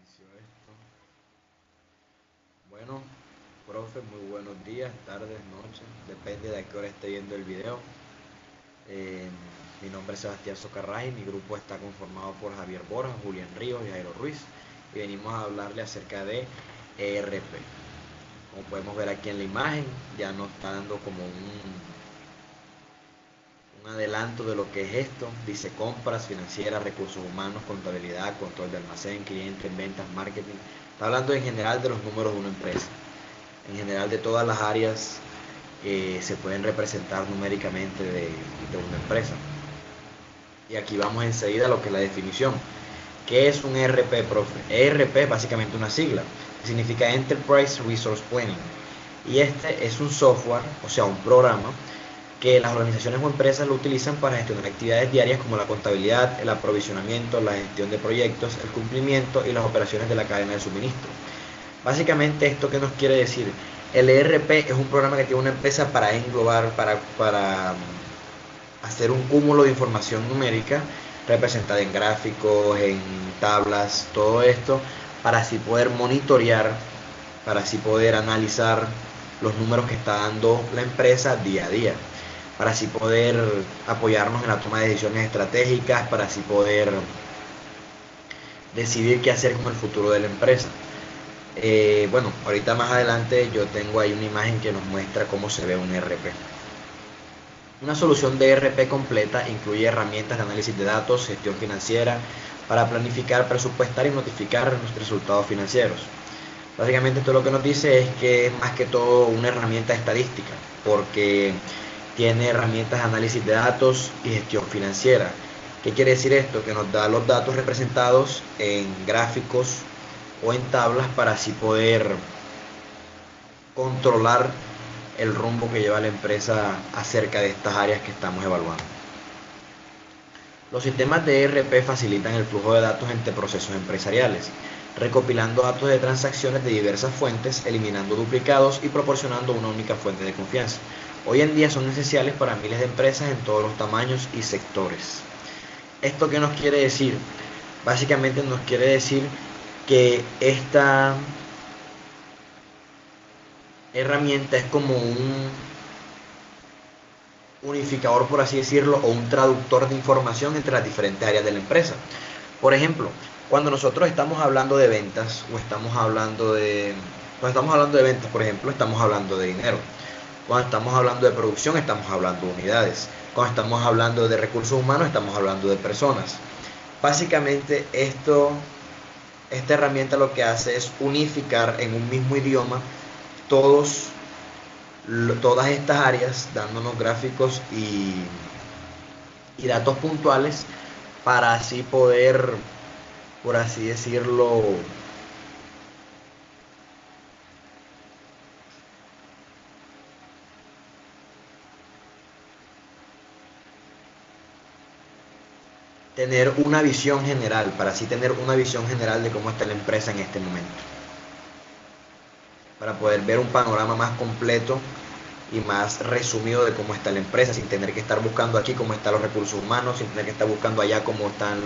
Inició esto. Bueno, profe, muy buenos días, tardes, noches, depende de a qué hora esté viendo el video. Eh, Mi nombre es Sebastián Socarraj y mi grupo está conformado por Javier Borja, Julián Ríos y Jairo Ruiz. Y venimos a hablarle acerca de ERP. Como podemos ver aquí en la imagen, ya nos está dando como un adelanto de lo que es esto. Dice compras, financieras, recursos humanos, contabilidad, control de almacén, clientes, ventas, marketing. Está hablando en general de los números de una empresa. En general de todas las áreas que se pueden representar numéricamente de una empresa. Y aquí vamos enseguida a lo que es la definición. ¿Qué es un ERP, profe? ERP es básicamente una sigla, que significa Enterprise Resource Planning. Y este es un software, o sea, un programa, que las organizaciones o empresas lo utilizan para gestionar actividades diarias como la contabilidad, el aprovisionamiento, la gestión de proyectos, el cumplimiento y las operaciones de la cadena de suministro. Básicamente, ¿esto qué nos quiere decir? El ERP es un programa que tiene una empresa para englobar, para hacer un cúmulo de información numérica representada en gráficos, en tablas, todo esto, para así poder monitorear, para así poder analizar los números que está dando la empresa día a día, para así poder apoyarnos en la toma de decisiones estratégicas, para así poder decidir qué hacer con el futuro de la empresa. Bueno, ahorita más adelante yo tengo ahí una imagen que nos muestra cómo se ve un ERP. Una solución de ERP completa incluye herramientas de análisis de datos, gestión financiera, para planificar, presupuestar y notificar nuestros resultados financieros. Básicamente esto lo que nos dice es que es más que todo una herramienta estadística, porque tiene herramientas de análisis de datos y gestión financiera. ¿Qué quiere decir esto? Que nos da los datos representados en gráficos o en tablas para así poder controlar el rumbo que lleva la empresa acerca de estas áreas que estamos evaluando. Los sistemas de ERP facilitan el flujo de datos entre procesos empresariales, recopilando datos de transacciones de diversas fuentes, eliminando duplicados y proporcionando una única fuente de confianza. Hoy en día son esenciales para miles de empresas en todos los tamaños y sectores. ¿Esto qué nos quiere decir? Básicamente nos quiere decir que esta herramienta es como un unificador, por así decirlo, o un traductor de información entre las diferentes áreas de la empresa. Por ejemplo, cuando nosotros estamos hablando de ventas o estamos hablando de ventas, por ejemplo, estamos hablando de dinero. Cuando estamos hablando de producción, estamos hablando de unidades. Cuando estamos hablando de recursos humanos, estamos hablando de personas. Básicamente, esta herramienta lo que hace es unificar en un mismo idioma todos todas estas áreas, dándonos gráficos y datos puntuales para así poder, por así decirlo, tener una visión general, para así tener una visión general de cómo está la empresa en este momento, para poder ver un panorama más completo y más resumido de cómo está la empresa, sin tener que estar buscando aquí cómo están los recursos humanos, sin tener que estar buscando allá cómo están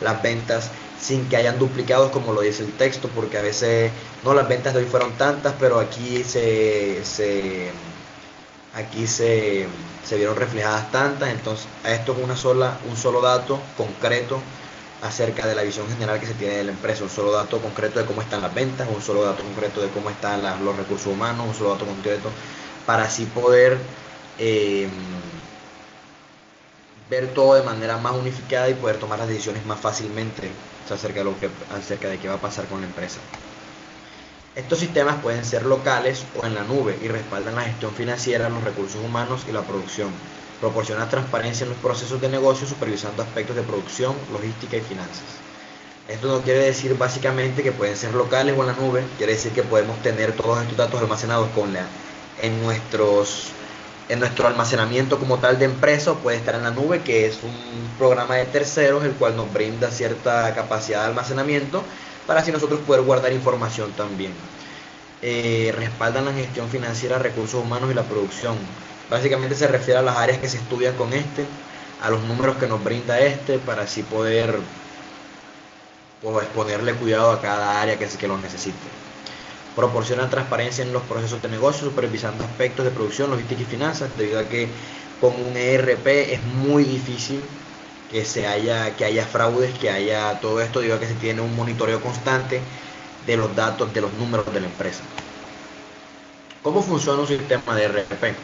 las ventas, sin que hayan duplicados como lo dice el texto, porque a veces no, las ventas de hoy fueron tantas, pero aquí se vieron reflejadas tantas. Entonces esto es un solo dato concreto acerca de la visión general que se tiene de la empresa, un solo dato concreto de cómo están las ventas, un solo dato concreto de cómo están los recursos humanos, un solo dato concreto para así poder eh, ver todo de manera más unificada y poder tomar las decisiones más fácilmente acerca de qué va a pasar con la empresa. Estos sistemas pueden ser locales o en la nube y respaldan la gestión financiera, los recursos humanos y la producción. Proporciona transparencia en los procesos de negocio, supervisando aspectos de producción, logística y finanzas. Esto no quiere decir básicamente que pueden ser locales o en la nube, quiere decir que podemos tener todos estos datos almacenados en nuestro almacenamiento como tal de empresa, o puede estar en la nube, que es un programa de terceros el cual nos brinda cierta capacidad de almacenamiento para así nosotros poder guardar información también. Respaldan la gestión financiera, recursos humanos y la producción. Básicamente se refiere a las áreas que se estudian con a los números que nos brinda para así poder o exponerle cuidado a cada área que lo necesite. Proporciona transparencia en los procesos de negocio, supervisando aspectos de producción, logística y finanzas, debido a que con un ERP es muy difícil que haya fraudes, que haya todo esto, debido a que se tiene un monitoreo constante de los datos, de los números de la empresa. ¿Cómo funciona un sistema de ERP?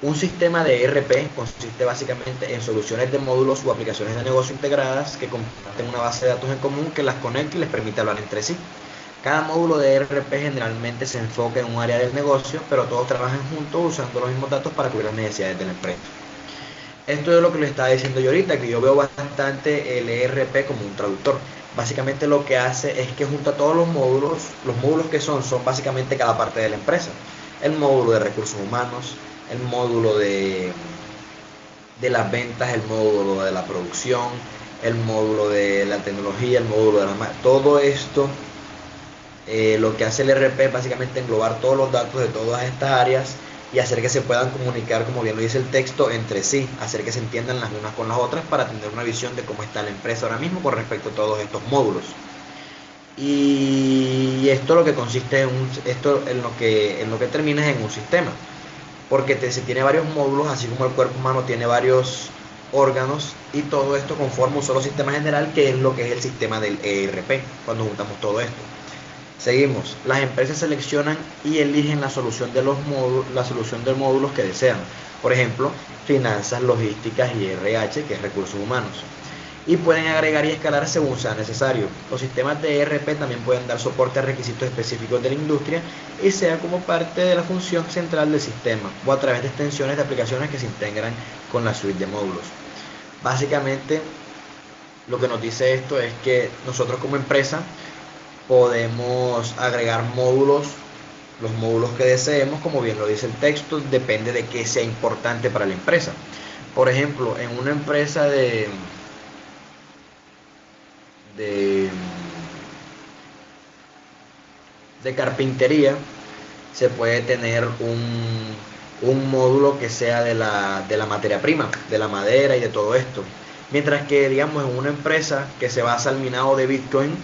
Un sistema de ERP consiste básicamente en soluciones de módulos o aplicaciones de negocio integradas que comparten una base de datos en común que las conecta y les permite hablar entre sí. Cada módulo de ERP generalmente se enfoca en un área del negocio, pero todos trabajan juntos usando los mismos datos para cubrir las necesidades de la empresa. Esto es lo que les estaba diciendo yo ahorita, que yo veo bastante el ERP como un traductor. Básicamente lo que hace es que junta todos los módulos que son básicamente cada parte de la empresa. El módulo de recursos humanos, el módulo de las ventas, el módulo de la producción, el módulo de la tecnología, el módulo de todo esto. Lo que hace el ERP es básicamente englobar todos los datos de todas estas áreas y hacer que se puedan comunicar, como bien lo dice el texto, entre sí, hacer que se entiendan las unas con las otras para tener una visión de cómo está la empresa ahora mismo con respecto a todos estos módulos. Y esto lo que consiste en lo que termina es en un sistema, porque se tiene varios módulos, así como el cuerpo humano tiene varios órganos, y todo esto conforma un solo sistema general, que es lo que es el sistema del ERP, cuando juntamos todo esto. Seguimos. Las empresas seleccionan y eligen la solución de módulos que desean. Por ejemplo, finanzas, logísticas y RH, que es recursos humanos. Y pueden agregar y escalar según sea necesario. Los sistemas de ERP también pueden dar soporte a requisitos específicos de la industria y sea como parte de la función central del sistema o a través de extensiones de aplicaciones que se integran con la suite de módulos. Básicamente, lo que nos dice esto es que nosotros como empresa podemos agregar módulos, los módulos que deseemos, como bien lo dice el texto, depende de qué sea importante para la empresa. Por ejemplo, en una empresa de carpintería se puede tener un módulo que sea de la materia prima, de la madera y de todo esto. Mientras que, digamos, en una empresa que se basa al minado de Bitcoin,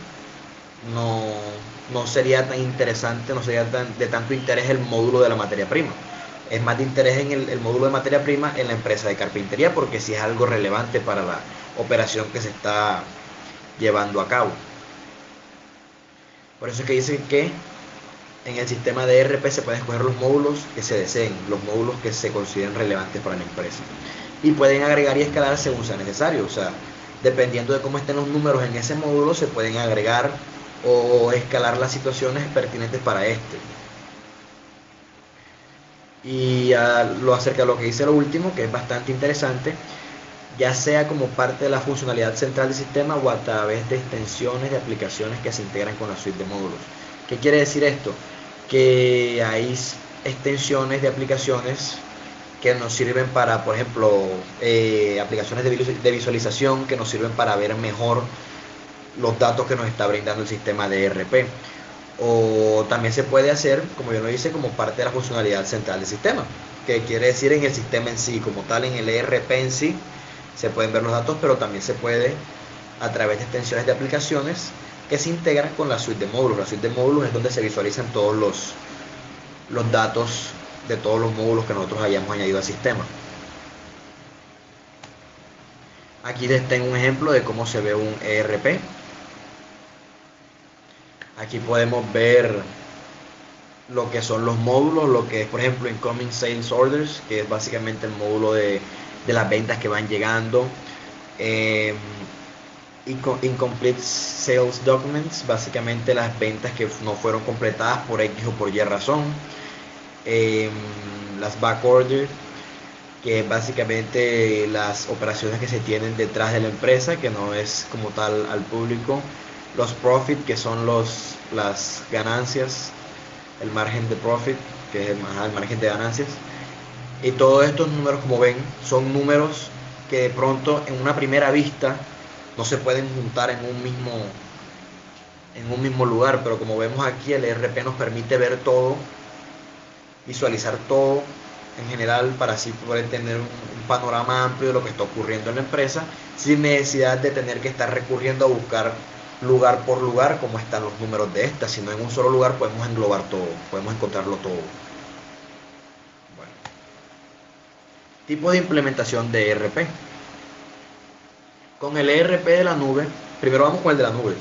no sería tan interesante, no sería de tanto interés el módulo de la materia prima. Es más de interés en el módulo de materia prima en la empresa de carpintería, porque sí es algo relevante para la operación que se está llevando a cabo. Por eso es que dicen que en el sistema de ERP se pueden escoger los módulos que se deseen, los módulos que se consideren relevantes para la empresa. Y pueden agregar y escalar según sea necesario. O sea, dependiendo de cómo estén los números en ese módulo, se pueden agregar o escalar las situaciones pertinentes para este. Y lo acerca de lo que dice lo último, que es bastante interesante, ya sea como parte de la funcionalidad central del sistema o a través de extensiones de aplicaciones que se integran con la suite de módulos. ¿Qué quiere decir esto? Que hay extensiones de aplicaciones que nos sirven para, por ejemplo, aplicaciones de visualización que nos sirven para ver mejor los datos que nos está brindando el sistema de ERP. O también se puede hacer, como yo lo hice, como parte de la funcionalidad central del sistema, que quiere decir en el sistema en sí, como tal en el ERP en sí, se pueden ver los datos, pero también se puede a través de extensiones de aplicaciones que se integran con la suite de módulos. La suite de módulos es donde se visualizan todos los datos de todos los módulos que nosotros hayamos añadido al sistema. Aquí les tengo un ejemplo de cómo se ve un ERP. Aquí podemos ver lo que son los módulos, lo que es, por ejemplo, Incoming Sales Orders, que es básicamente el módulo de las ventas que van llegando. Incomplete Sales Documents, básicamente las ventas que no fueron completadas por X o por Y razón. Las Back Order, que es básicamente las operaciones que se tienen detrás de la empresa, que no es como tal al público. Los Profit, que son las ganancias, el margen de profit, que es el margen de ganancias. Y todos estos números, como ven, son números que de pronto en una primera vista no se pueden juntar en un mismo lugar, pero como vemos aquí, el ERP nos permite ver todo, visualizar todo en general, para así poder tener un panorama amplio de lo que está ocurriendo en la empresa, sin necesidad de tener que estar recurriendo a buscar lugar por lugar cómo están los números de esta, sino en un solo lugar podemos englobar todo, podemos encontrarlo todo. Bueno. Tipo de implementación de ERP. Con el ERP de la nube, primero vamos con el de la nube.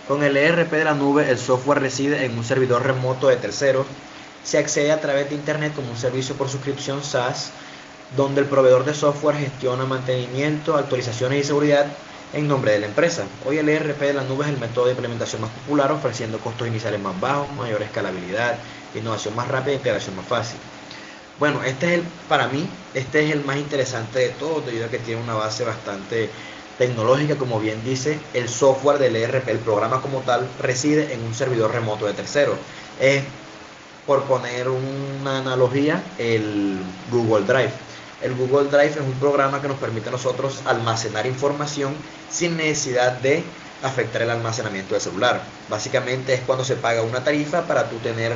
Con el ERP de la nube, el software reside en un servidor remoto de terceros. Se accede a través de Internet como un servicio por suscripción SaaS, donde el proveedor de software gestiona mantenimiento, actualizaciones y seguridad en nombre de la empresa. Hoy el ERP de la nube es el método de implementación más popular, ofreciendo costos iniciales más bajos, mayor escalabilidad, innovación más rápida e integración más fácil. Bueno, para mí, este es el más interesante de todos, debido a que tiene una base bastante tecnológica. Como bien dice, el software del ERP, el programa como tal, reside en un servidor remoto de terceros. Por poner una analogía, el Google Drive. El Google Drive es un programa que nos permite a nosotros almacenar información sin necesidad de afectar el almacenamiento del celular. Básicamente es cuando se paga una tarifa para tú tener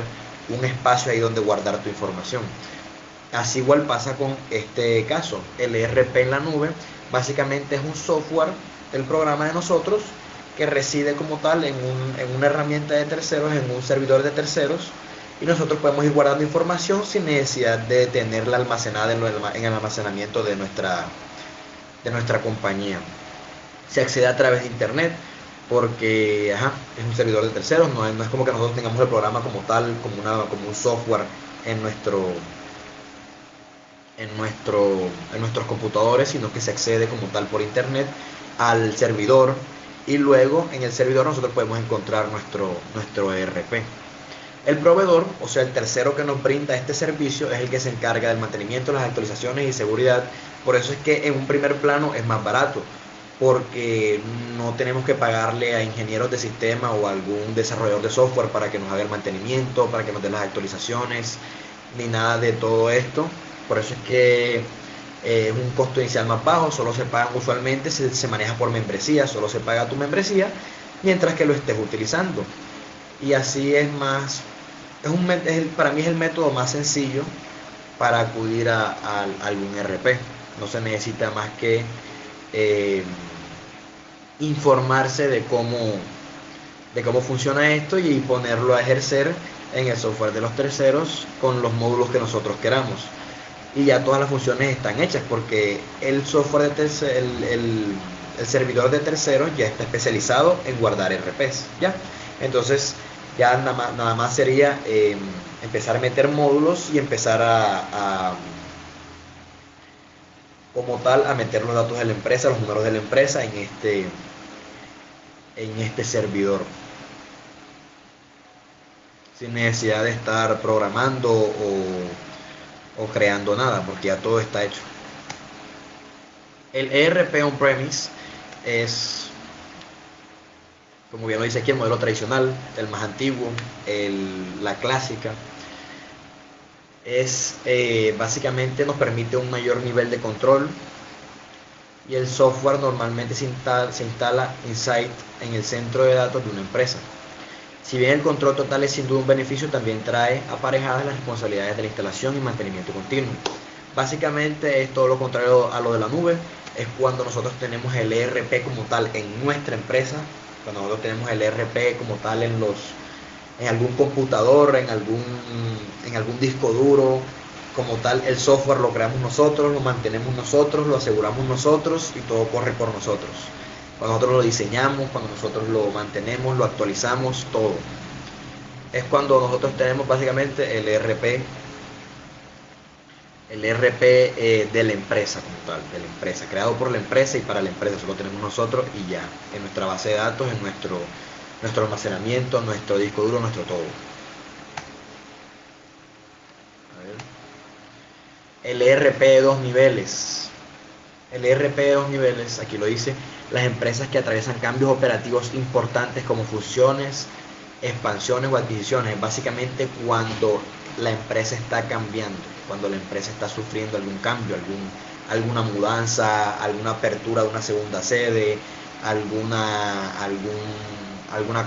un espacio ahí donde guardar tu información. Así igual pasa con este caso. El ERP en la nube básicamente es un software del programa de nosotros que reside como tal en una herramienta de terceros, en un servidor de terceros, y nosotros podemos ir guardando información sin necesidad de tenerla almacenada en el almacenamiento de nuestra compañía. Se accede a través de internet porque es un servidor de terceros, no es como que nosotros tengamos el programa como tal, como un software en nuestros computadores, sino que se accede como tal por internet al servidor, y luego en el servidor nosotros podemos encontrar nuestro ERP. El proveedor, o sea el tercero que nos brinda este servicio, es el que se encarga del mantenimiento, las actualizaciones y seguridad. Por eso es que en un primer plano es más barato, porque no tenemos que pagarle a ingenieros de sistema o a algún desarrollador de software para que nos haga el mantenimiento, para que nos dé las actualizaciones, ni nada de todo esto. Por eso es que es un costo inicial más bajo. Solo se paga, usualmente se maneja por membresía, solo se paga tu membresía mientras que lo estés utilizando. Y así es más, para mí es el método más sencillo para acudir a algún ERP. No se necesita más que informarse de cómo funciona esto y ponerlo a ejercer en el software de los terceros con los módulos que nosotros queramos. Y ya todas las funciones están hechas, porque el software el servidor de terceros ya está especializado en guardar ERPs, ¿ya? Entonces ya nada más sería empezar a meter módulos y empezar como tal a meter los datos de la empresa, los números de la empresa en este servidor, sin necesidad de estar programando o creando nada, porque ya todo está hecho. El ERP on-premise es, como bien lo dice aquí, el modelo tradicional, el más antiguo, la clásica. Básicamente nos permite un mayor nivel de control, y el software normalmente se instala in-site en el centro de datos de una empresa. Si bien el control total es sin duda un beneficio, también trae aparejadas las responsabilidades de la instalación y mantenimiento continuo. Básicamente es todo lo contrario a lo de la nube. Es cuando nosotros tenemos el ERP como tal en nuestra empresa, cuando nosotros tenemos el ERP como tal en algún computador, en algún disco duro, como tal el software lo creamos nosotros, lo mantenemos nosotros, lo aseguramos nosotros y todo corre por nosotros. Cuando nosotros lo diseñamos, cuando nosotros lo mantenemos, lo actualizamos, todo. Es cuando nosotros tenemos básicamente el ERP de la empresa como tal, de la empresa, creado por la empresa y para la empresa. Eso lo tenemos nosotros y ya, en nuestra base de datos, en nuestro almacenamiento, nuestro disco duro, nuestro todo. El ERP de 2 niveles. El ERP de 2 niveles, aquí lo dice, las empresas que atraviesan cambios operativos importantes como fusiones, expansiones o adquisiciones. Básicamente cuando la empresa está cambiando, cuando la empresa está sufriendo algún cambio, alguna mudanza, alguna apertura de una segunda sede, alguna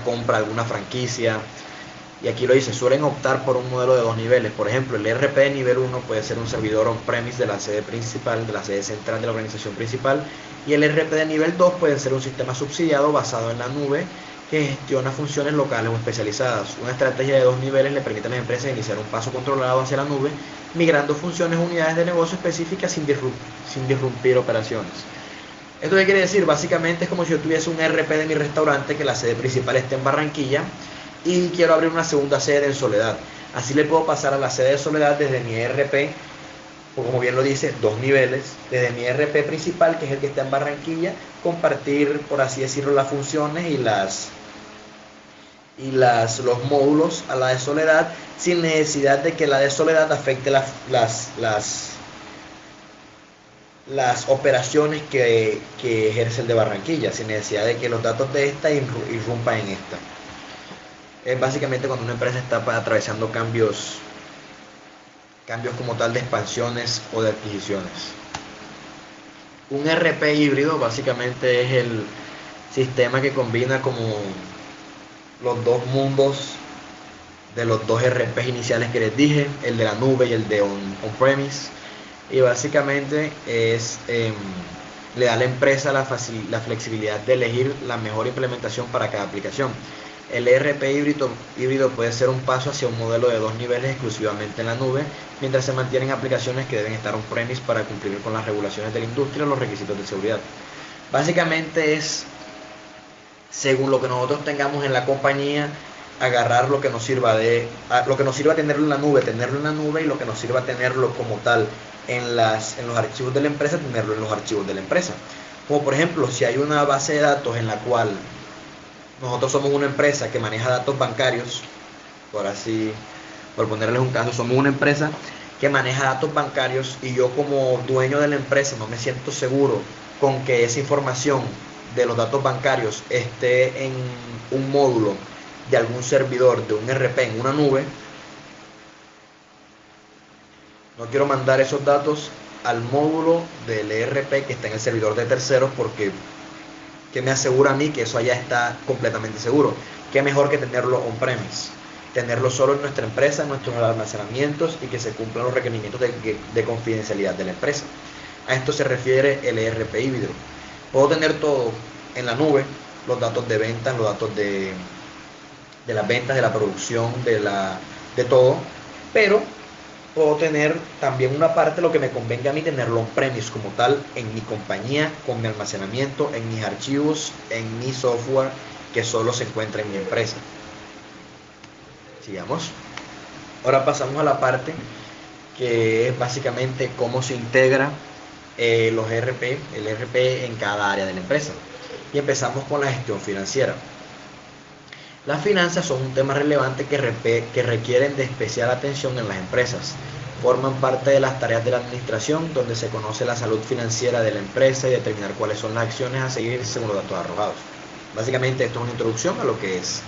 compra, alguna franquicia. Y aquí lo dice, suelen optar por un modelo de 2 niveles. Por ejemplo, el ERP de nivel 1 puede ser un servidor on-premise de la sede principal, de la sede central de la organización principal, y el ERP de nivel 2 puede ser un sistema subsidiado basado en la nube que gestiona funciones locales o especializadas. Una estrategia de 2 niveles le permite a las empresas iniciar un paso controlado hacia la nube, migrando funciones o unidades de negocio específicas sin disrumpir operaciones. ¿Esto qué quiere decir? Básicamente es como si yo tuviese un ERP de mi restaurante, que la sede principal esté en Barranquilla, y quiero abrir una segunda sede en Soledad. Así le puedo pasar a la sede de Soledad desde mi ERP, o como bien lo dice, 2 niveles, desde mi ERP principal, que es el que está en Barranquilla, compartir, por así decirlo, las funciones y los módulos a la de Soledad, sin necesidad de que la de Soledad afecte las operaciones que ejerce el de Barranquilla, sin necesidad de que los datos de esta irrumpan en esta. Es básicamente cuando una empresa está atravesando cambios como tal de expansiones o de adquisiciones. Un ERP híbrido básicamente es el sistema que combina como los dos mundos de los dos ERPs iniciales que les dije, el de la nube y el de on-premise, y básicamente le da a la empresa la flexibilidad de elegir la mejor implementación para cada aplicación. El ERP híbrido puede ser un paso hacia un modelo de 2 niveles exclusivamente en la nube, mientras se mantienen aplicaciones que deben estar on-premise para cumplir con las regulaciones de la industria y los requisitos de seguridad. Básicamente es, según lo que nosotros tengamos en la compañía, agarrar lo que nos sirva tenerlo en la nube, y lo que nos sirva tenerlo como tal en los archivos de la empresa, tenerlo en los archivos de la empresa. Como por ejemplo, si hay una base de datos en la cual nosotros somos una empresa que maneja datos bancarios, por ponerles un caso, somos una empresa que maneja datos bancarios, y yo como dueño de la empresa no me siento seguro con que esa información de los datos bancarios esté en un módulo de algún servidor de un ERP en una nube. No quiero mandar esos datos al módulo del ERP que está en el servidor de terceros, porque ¿qué me asegura a mí que eso allá está completamente seguro? ¿Qué mejor que tenerlo on-premise? Tenerlo solo en nuestra empresa, en nuestros almacenamientos, y que se cumplan los requerimientos de confidencialidad de la empresa. A esto se refiere el ERP híbrido. Puedo tener todo en la nube, los datos de ventas, los datos de las ventas, de la producción, de todo, pero puedo tener también una parte, lo que me convenga a mí, tenerlo on-premise como tal, en mi compañía, con mi almacenamiento, en mis archivos, en mi software, que solo se encuentra en mi empresa. Sigamos. Ahora pasamos a la parte que es básicamente cómo se integra el ERP en cada área de la empresa. Y empezamos con la gestión financiera. Las finanzas son un tema relevante que requieren de especial atención en las empresas. Forman parte de las tareas de la administración, donde se conoce la salud financiera de la empresa y determinar cuáles son las acciones a seguir según los datos arrojados. Básicamente esto es una introducción a lo que es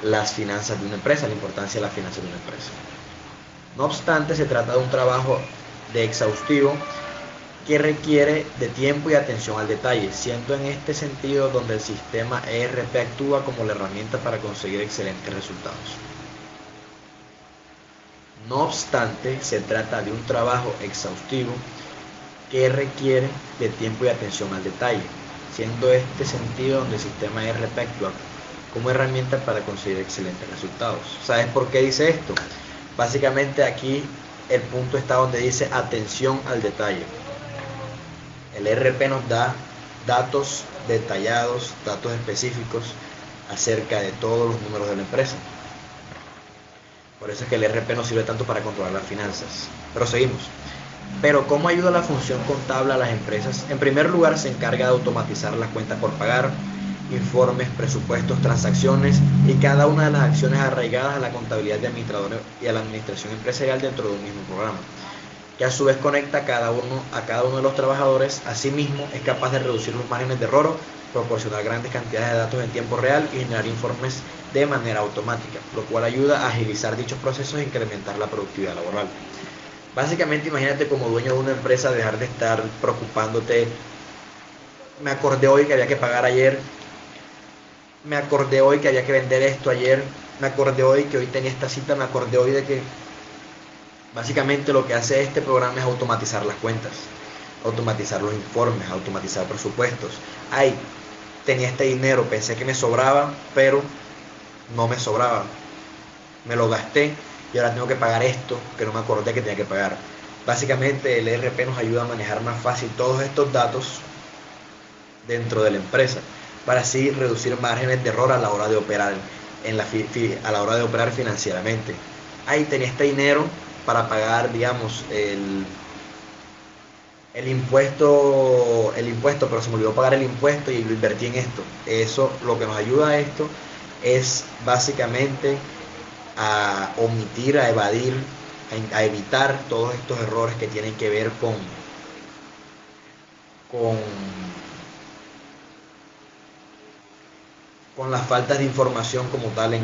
las finanzas de una empresa, la importancia de las finanzas de una empresa. No obstante, se trata de un trabajo exhaustivo que requiere de tiempo y atención al detalle, siendo en este sentido donde el sistema ERP actúa como la herramienta para conseguir excelentes resultados. No obstante, se trata de un trabajo exhaustivo que requiere de tiempo y atención al detalle, siendo este sentido donde el sistema ERP actúa como herramienta para conseguir excelentes resultados. ¿Sabes por qué dice esto? Básicamente aquí el punto está donde dice atención al detalle. El ERP nos da datos detallados, datos específicos acerca de todos los números de la empresa. Por eso es que el ERP nos sirve tanto para controlar las finanzas. Pero seguimos. Pero ¿cómo ayuda la función contable a las empresas? En primer lugar, se encarga de automatizar las cuentas por pagar, informes, presupuestos, transacciones y cada una de las acciones arraigadas a la contabilidad de administradores y a la administración empresarial dentro de un mismo programa, que a su vez conecta a cada uno de los trabajadores. Asimismo, es capaz de reducir los márgenes de error, proporcionar grandes cantidades de datos en tiempo real y generar informes de manera automática, lo cual ayuda a agilizar dichos procesos e incrementar la productividad laboral. Básicamente, imagínate como dueño de una empresa dejar de estar preocupándote. Me acordé hoy que había que pagar ayer, me acordé hoy que había que vender esto ayer, me acordé hoy que hoy tenía esta cita, me acordé hoy de que... Básicamente lo que hace este programa es automatizar las cuentas, automatizar los informes, automatizar presupuestos. Hay tenía este dinero, pensé que me sobraba, pero no me sobraba. Me lo gasté y ahora tengo que pagar esto que no me acordé que tenía que pagar. Básicamente el ERP nos ayuda a manejar más fácil todos estos datos dentro de la empresa para así reducir márgenes de error a la hora de operar a la hora de operar financieramente. Ahí tenía este dinero para pagar, digamos, el impuesto, pero se me olvidó pagar el impuesto y lo invertí en esto. Eso, lo que nos ayuda a esto es básicamente a omitir, a evadir, a evitar todos estos errores que tienen que ver con, con las faltas de información como tal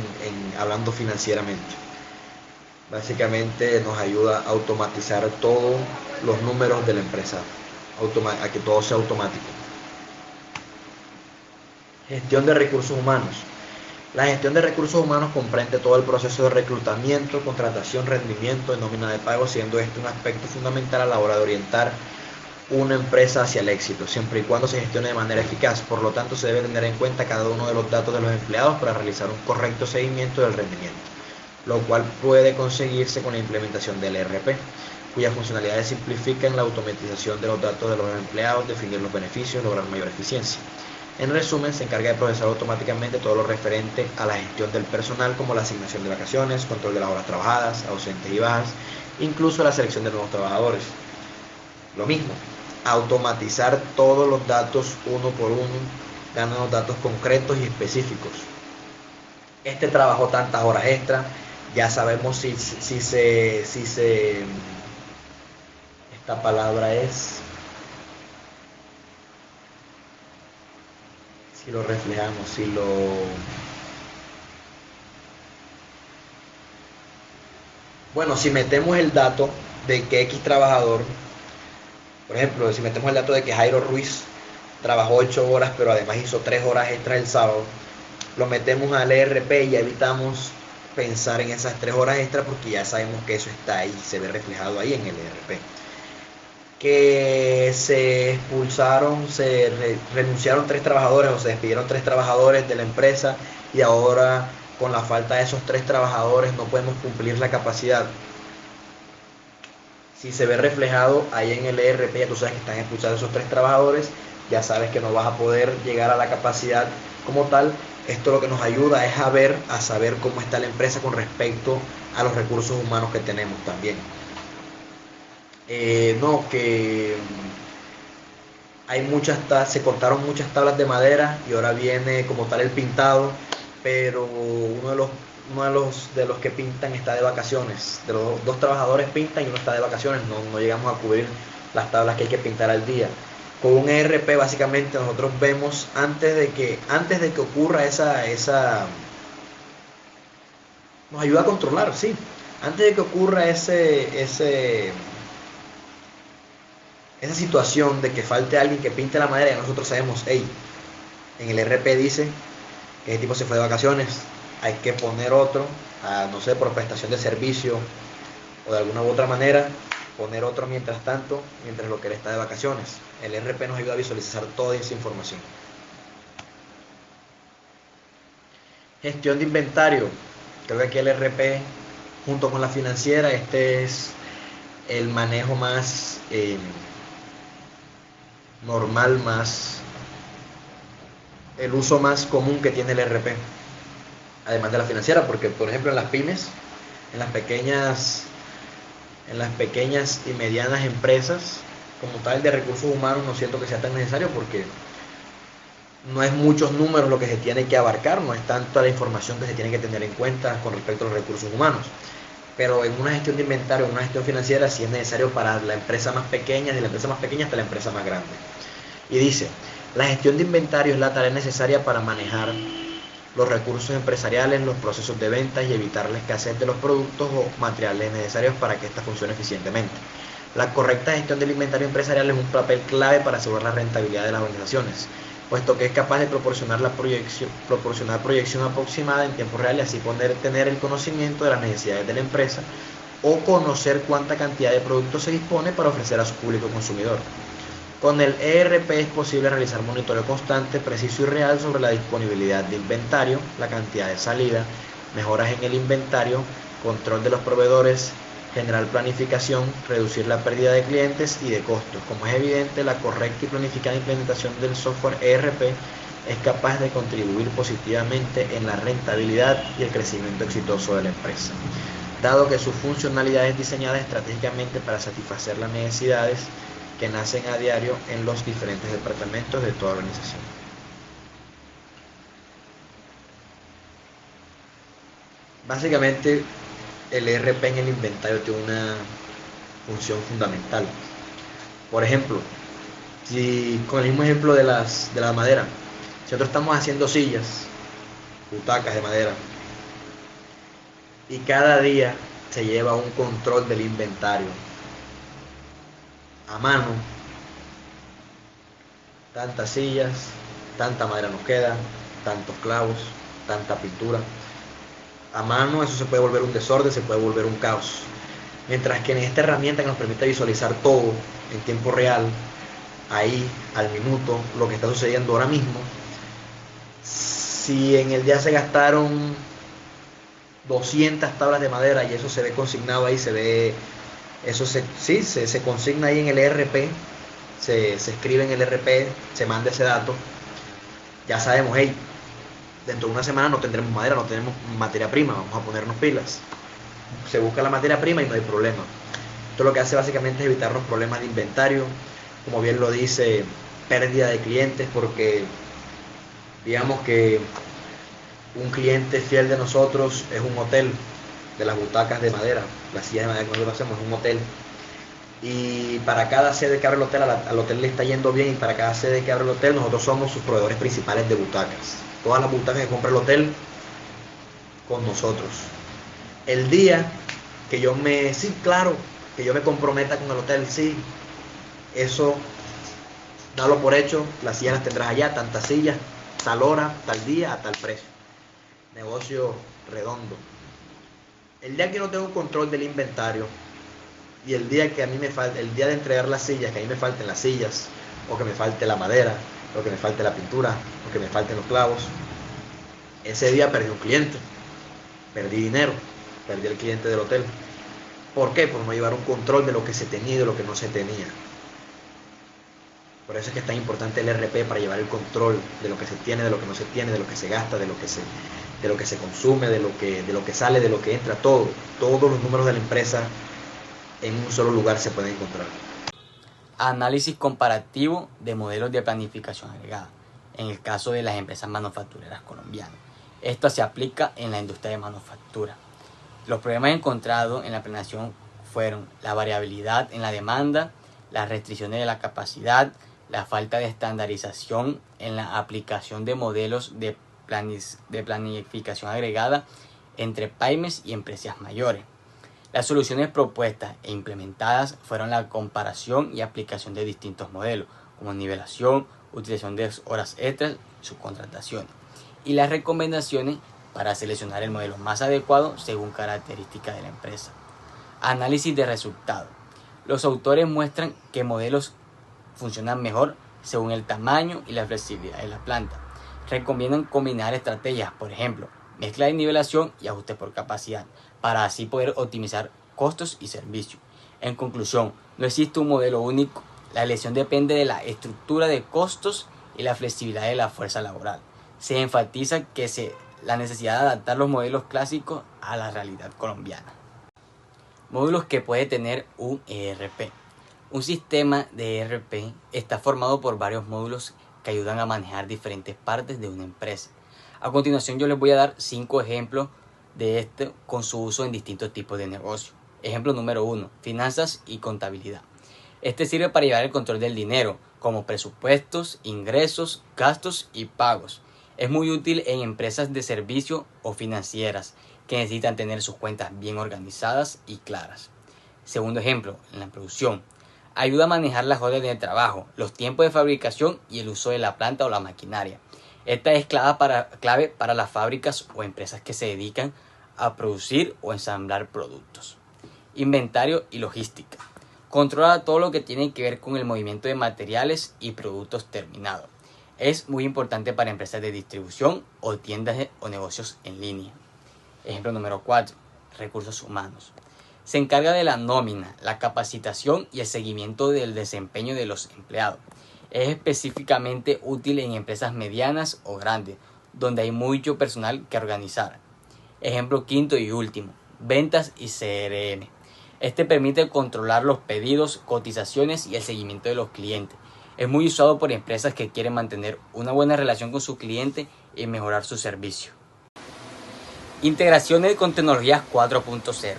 hablando financieramente. Básicamente nos ayuda a automatizar todos los números de la empresa, a que todo sea automático. Gestión de recursos humanos. La gestión de recursos humanos comprende todo el proceso de reclutamiento, contratación, rendimiento y nómina de pago, siendo este un aspecto fundamental a la hora de orientar una empresa hacia el éxito, siempre y cuando se gestione de manera eficaz. Por lo tanto, se debe tener en cuenta cada uno de los datos de los empleados para realizar un correcto seguimiento del rendimiento, lo cual puede conseguirse con la implementación del ERP, cuyas funcionalidades simplifican la automatización de los datos de los empleados, definir los beneficios, lograr mayor eficiencia. En resumen, se encarga de procesar automáticamente todo lo referente a la gestión del personal, como la asignación de vacaciones, control de las horas trabajadas, ausentes y bajas, incluso la selección de nuevos trabajadores. Lo mismo, automatizar todos los datos uno por uno, dando datos concretos y específicos. Este trabajó tantas horas extra, ya sabemos si esta palabra es, si lo reflejamos, bueno, si metemos el dato de que X trabajador, por ejemplo, si metemos el dato de que Jairo Ruiz trabajó 8 horas, pero además hizo 3 horas extras el sábado, lo metemos al ERP y ya evitamos pensar en esas 3 horas extras porque ya sabemos que eso está ahí, se ve reflejado ahí en el ERP. Que se expulsaron, renunciaron 3 trabajadores o se despidieron 3 trabajadores de la empresa y ahora con la falta de esos 3 trabajadores no podemos cumplir la capacidad. Si se ve reflejado ahí en el ERP, ya tú sabes que están expulsados esos 3 trabajadores, ya sabes que no vas a poder llegar a la capacidad como tal. Esto lo que nos ayuda es a saber cómo está la empresa con respecto a los recursos humanos que tenemos también. Que hay se cortaron muchas tablas de madera y ahora viene como tal el pintado, pero uno de los que pintan está de vacaciones. De los 2 trabajadores pintan y uno está de vacaciones, no llegamos a cubrir las tablas que hay que pintar al día. Con un ERP básicamente nosotros vemos antes de que ocurra esa nos ayuda a controlar, sí. Antes de que ocurra esa situación de que falte alguien que pinte la madera, y nosotros sabemos, hey, en el ERP dice que ese tipo se fue de vacaciones, hay que poner otro, no sé, por prestación de servicio o de alguna u otra manera, poner otro mientras tanto, mientras lo que él está de vacaciones. El ERP nos ayuda a visualizar toda esa información. Gestión de inventario. Creo que aquí el ERP, junto con la financiera, este es el manejo más normal, el uso más común que tiene el ERP, además de la financiera, porque por ejemplo en las pymes, en las pequeñas y medianas empresas como tal de recursos humanos, no siento que sea tan necesario porque no es muchos números lo que se tiene que abarcar, no es tanta la información que se tiene que tener en cuenta con respecto a los recursos humanos. Pero en una gestión de inventario, en una gestión financiera, sí es necesario para la empresa más pequeña, de la empresa más pequeña hasta la empresa más grande. Y dice, la gestión de inventario es la tarea necesaria para manejar los recursos empresariales, los procesos de ventas y evitar la escasez de los productos o materiales necesarios para que ésta funcione eficientemente. La correcta gestión del inventario empresarial es un papel clave para asegurar la rentabilidad de las organizaciones, puesto que es capaz de proporcionar proyección aproximada en tiempo real y así tener el conocimiento de las necesidades de la empresa o conocer cuánta cantidad de productos se dispone para ofrecer a su público consumidor. Con el ERP es posible realizar monitoreo constante, preciso y real sobre la disponibilidad de inventario, la cantidad de salida, mejoras en el inventario, control de los proveedores, generar planificación, reducir la pérdida de clientes y de costos. Como es evidente, la correcta y planificada implementación del software ERP es capaz de contribuir positivamente en la rentabilidad y el crecimiento exitoso de la empresa, dado que su funcionalidad es diseñada estratégicamente para satisfacer las necesidades que nacen a diario en los diferentes departamentos de toda organización. Básicamente, el ERP en el inventario tiene una función fundamental. Por ejemplo, si con el mismo ejemplo de la madera, si nosotros estamos haciendo sillas, butacas de madera, y cada día se lleva un control del inventario a mano, tantas sillas, tanta madera nos queda, tantos clavos, tanta pintura. A mano eso se puede volver un desorden, se puede volver un caos. Mientras que en esta herramienta que nos permite visualizar todo en tiempo real, ahí, al minuto, lo que está sucediendo ahora mismo, si en el día se gastaron 200 tablas de madera y eso se ve consignado ahí, se ve, eso se consigna ahí en el ERP, se escribe en el ERP, se manda ese dato, ya sabemos, hey, dentro de una semana no tendremos madera, no tenemos materia prima, vamos a ponernos pilas. Se busca la materia prima y no hay problema. Esto lo que hace básicamente es evitarnos problemas de inventario, como bien lo dice, pérdida de clientes, porque digamos que un cliente fiel de nosotros es un hotel, de las butacas de madera, las sillas de madera que nosotros hacemos, es un hotel. Y para cada sede que abre el hotel, al hotel le está yendo bien, y para cada sede que abre el hotel, nosotros somos sus proveedores principales de butacas. Todas las butacas que compra el hotel, con nosotros. El día que yo me, sí, claro, que yo me comprometa con el hotel, sí, eso, dalo por hecho, las sillas las tendrás allá, tantas sillas, tal hora, tal día, a tal precio. Negocio redondo. El día que no tengo control del inventario y el día que a mí me falta, el día de entregar las sillas, que a mí me falten las sillas, o que me falte la madera, o que me falte la pintura, o que me falten los clavos, ese día perdí un cliente, perdí dinero, perdí el cliente del hotel. ¿Por qué? Por no llevar un control de lo que se tenía y de lo que no se tenía. Por eso es que es tan importante el RP, para llevar el control de lo que se tiene, de lo que no se tiene, de lo que se gasta, de lo que se consume, de lo que sale, de lo que entra, todo. Todos los números de la empresa en un solo lugar se pueden encontrar. Análisis comparativo de modelos de planificación agregada, en el caso de las empresas manufactureras colombianas. Esto se aplica en la industria de manufactura. Los problemas encontrados en la planeación fueron la variabilidad en la demanda, las restricciones de la capacidad, la falta de estandarización en la aplicación de modelos de planificación agregada entre pymes y empresas mayores. Las soluciones propuestas e implementadas fueron la comparación y aplicación de distintos modelos, como nivelación, utilización de horas extras, subcontrataciones, y las recomendaciones para seleccionar el modelo más adecuado según características de la empresa. Análisis de resultados. Los autores muestran que modelos funcionan mejor según el tamaño y la flexibilidad de la planta. Recomiendan combinar estrategias, por ejemplo, mezcla de nivelación y ajuste por capacidad, para así poder optimizar costos y servicios. En conclusión, no existe un modelo único. La elección depende de la estructura de costos y la flexibilidad de la fuerza laboral. Se enfatiza la necesidad de adaptar los modelos clásicos a la realidad colombiana. Módulos que puede tener un ERP. Un sistema de ERP está formado por varios módulos que ayudan a manejar diferentes partes de una empresa. A continuación yo les voy a dar 5 ejemplos de esto con su uso en distintos tipos de negocio. Ejemplo número 1, finanzas y contabilidad. Este sirve para llevar el control del dinero, como presupuestos, ingresos, gastos y pagos. Es muy útil en empresas de servicio o financieras que necesitan tener sus cuentas bien organizadas y claras. Segundo ejemplo, en la producción. Ayuda a manejar las órdenes de trabajo, los tiempos de fabricación y el uso de la planta o la maquinaria. Esta es clave para las fábricas o empresas que se dedican a producir o ensamblar productos. Inventario y logística. Controla todo lo que tiene que ver con el movimiento de materiales y productos terminados. Es muy importante para empresas de distribución o tiendas o negocios en línea. Ejemplo número 4. Recursos humanos. Se encarga de la nómina, la capacitación y el seguimiento del desempeño de los empleados. Es específicamente útil en empresas medianas o grandes, donde hay mucho personal que organizar. Ejemplo quinto y último. Ventas y CRM. Este permite controlar los pedidos, cotizaciones y el seguimiento de los clientes. Es muy usado por empresas que quieren mantener una buena relación con su cliente y mejorar su servicio. Integraciones con tecnologías 4.0.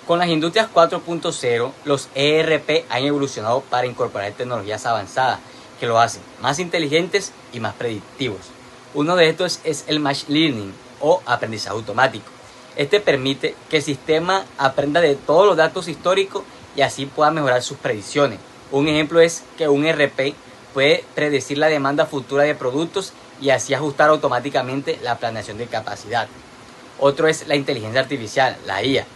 Con las industrias 4.0, los ERP han evolucionado para incorporar tecnologías avanzadas que lo hacen más inteligentes y más predictivos. Uno de estos es el Machine Learning o aprendizaje automático. Este permite que el sistema aprenda de todos los datos históricos y así pueda mejorar sus predicciones. Un ejemplo es que un ERP puede predecir la demanda futura de productos y así ajustar automáticamente la planeación de capacidad. Otro es la inteligencia artificial, la IA.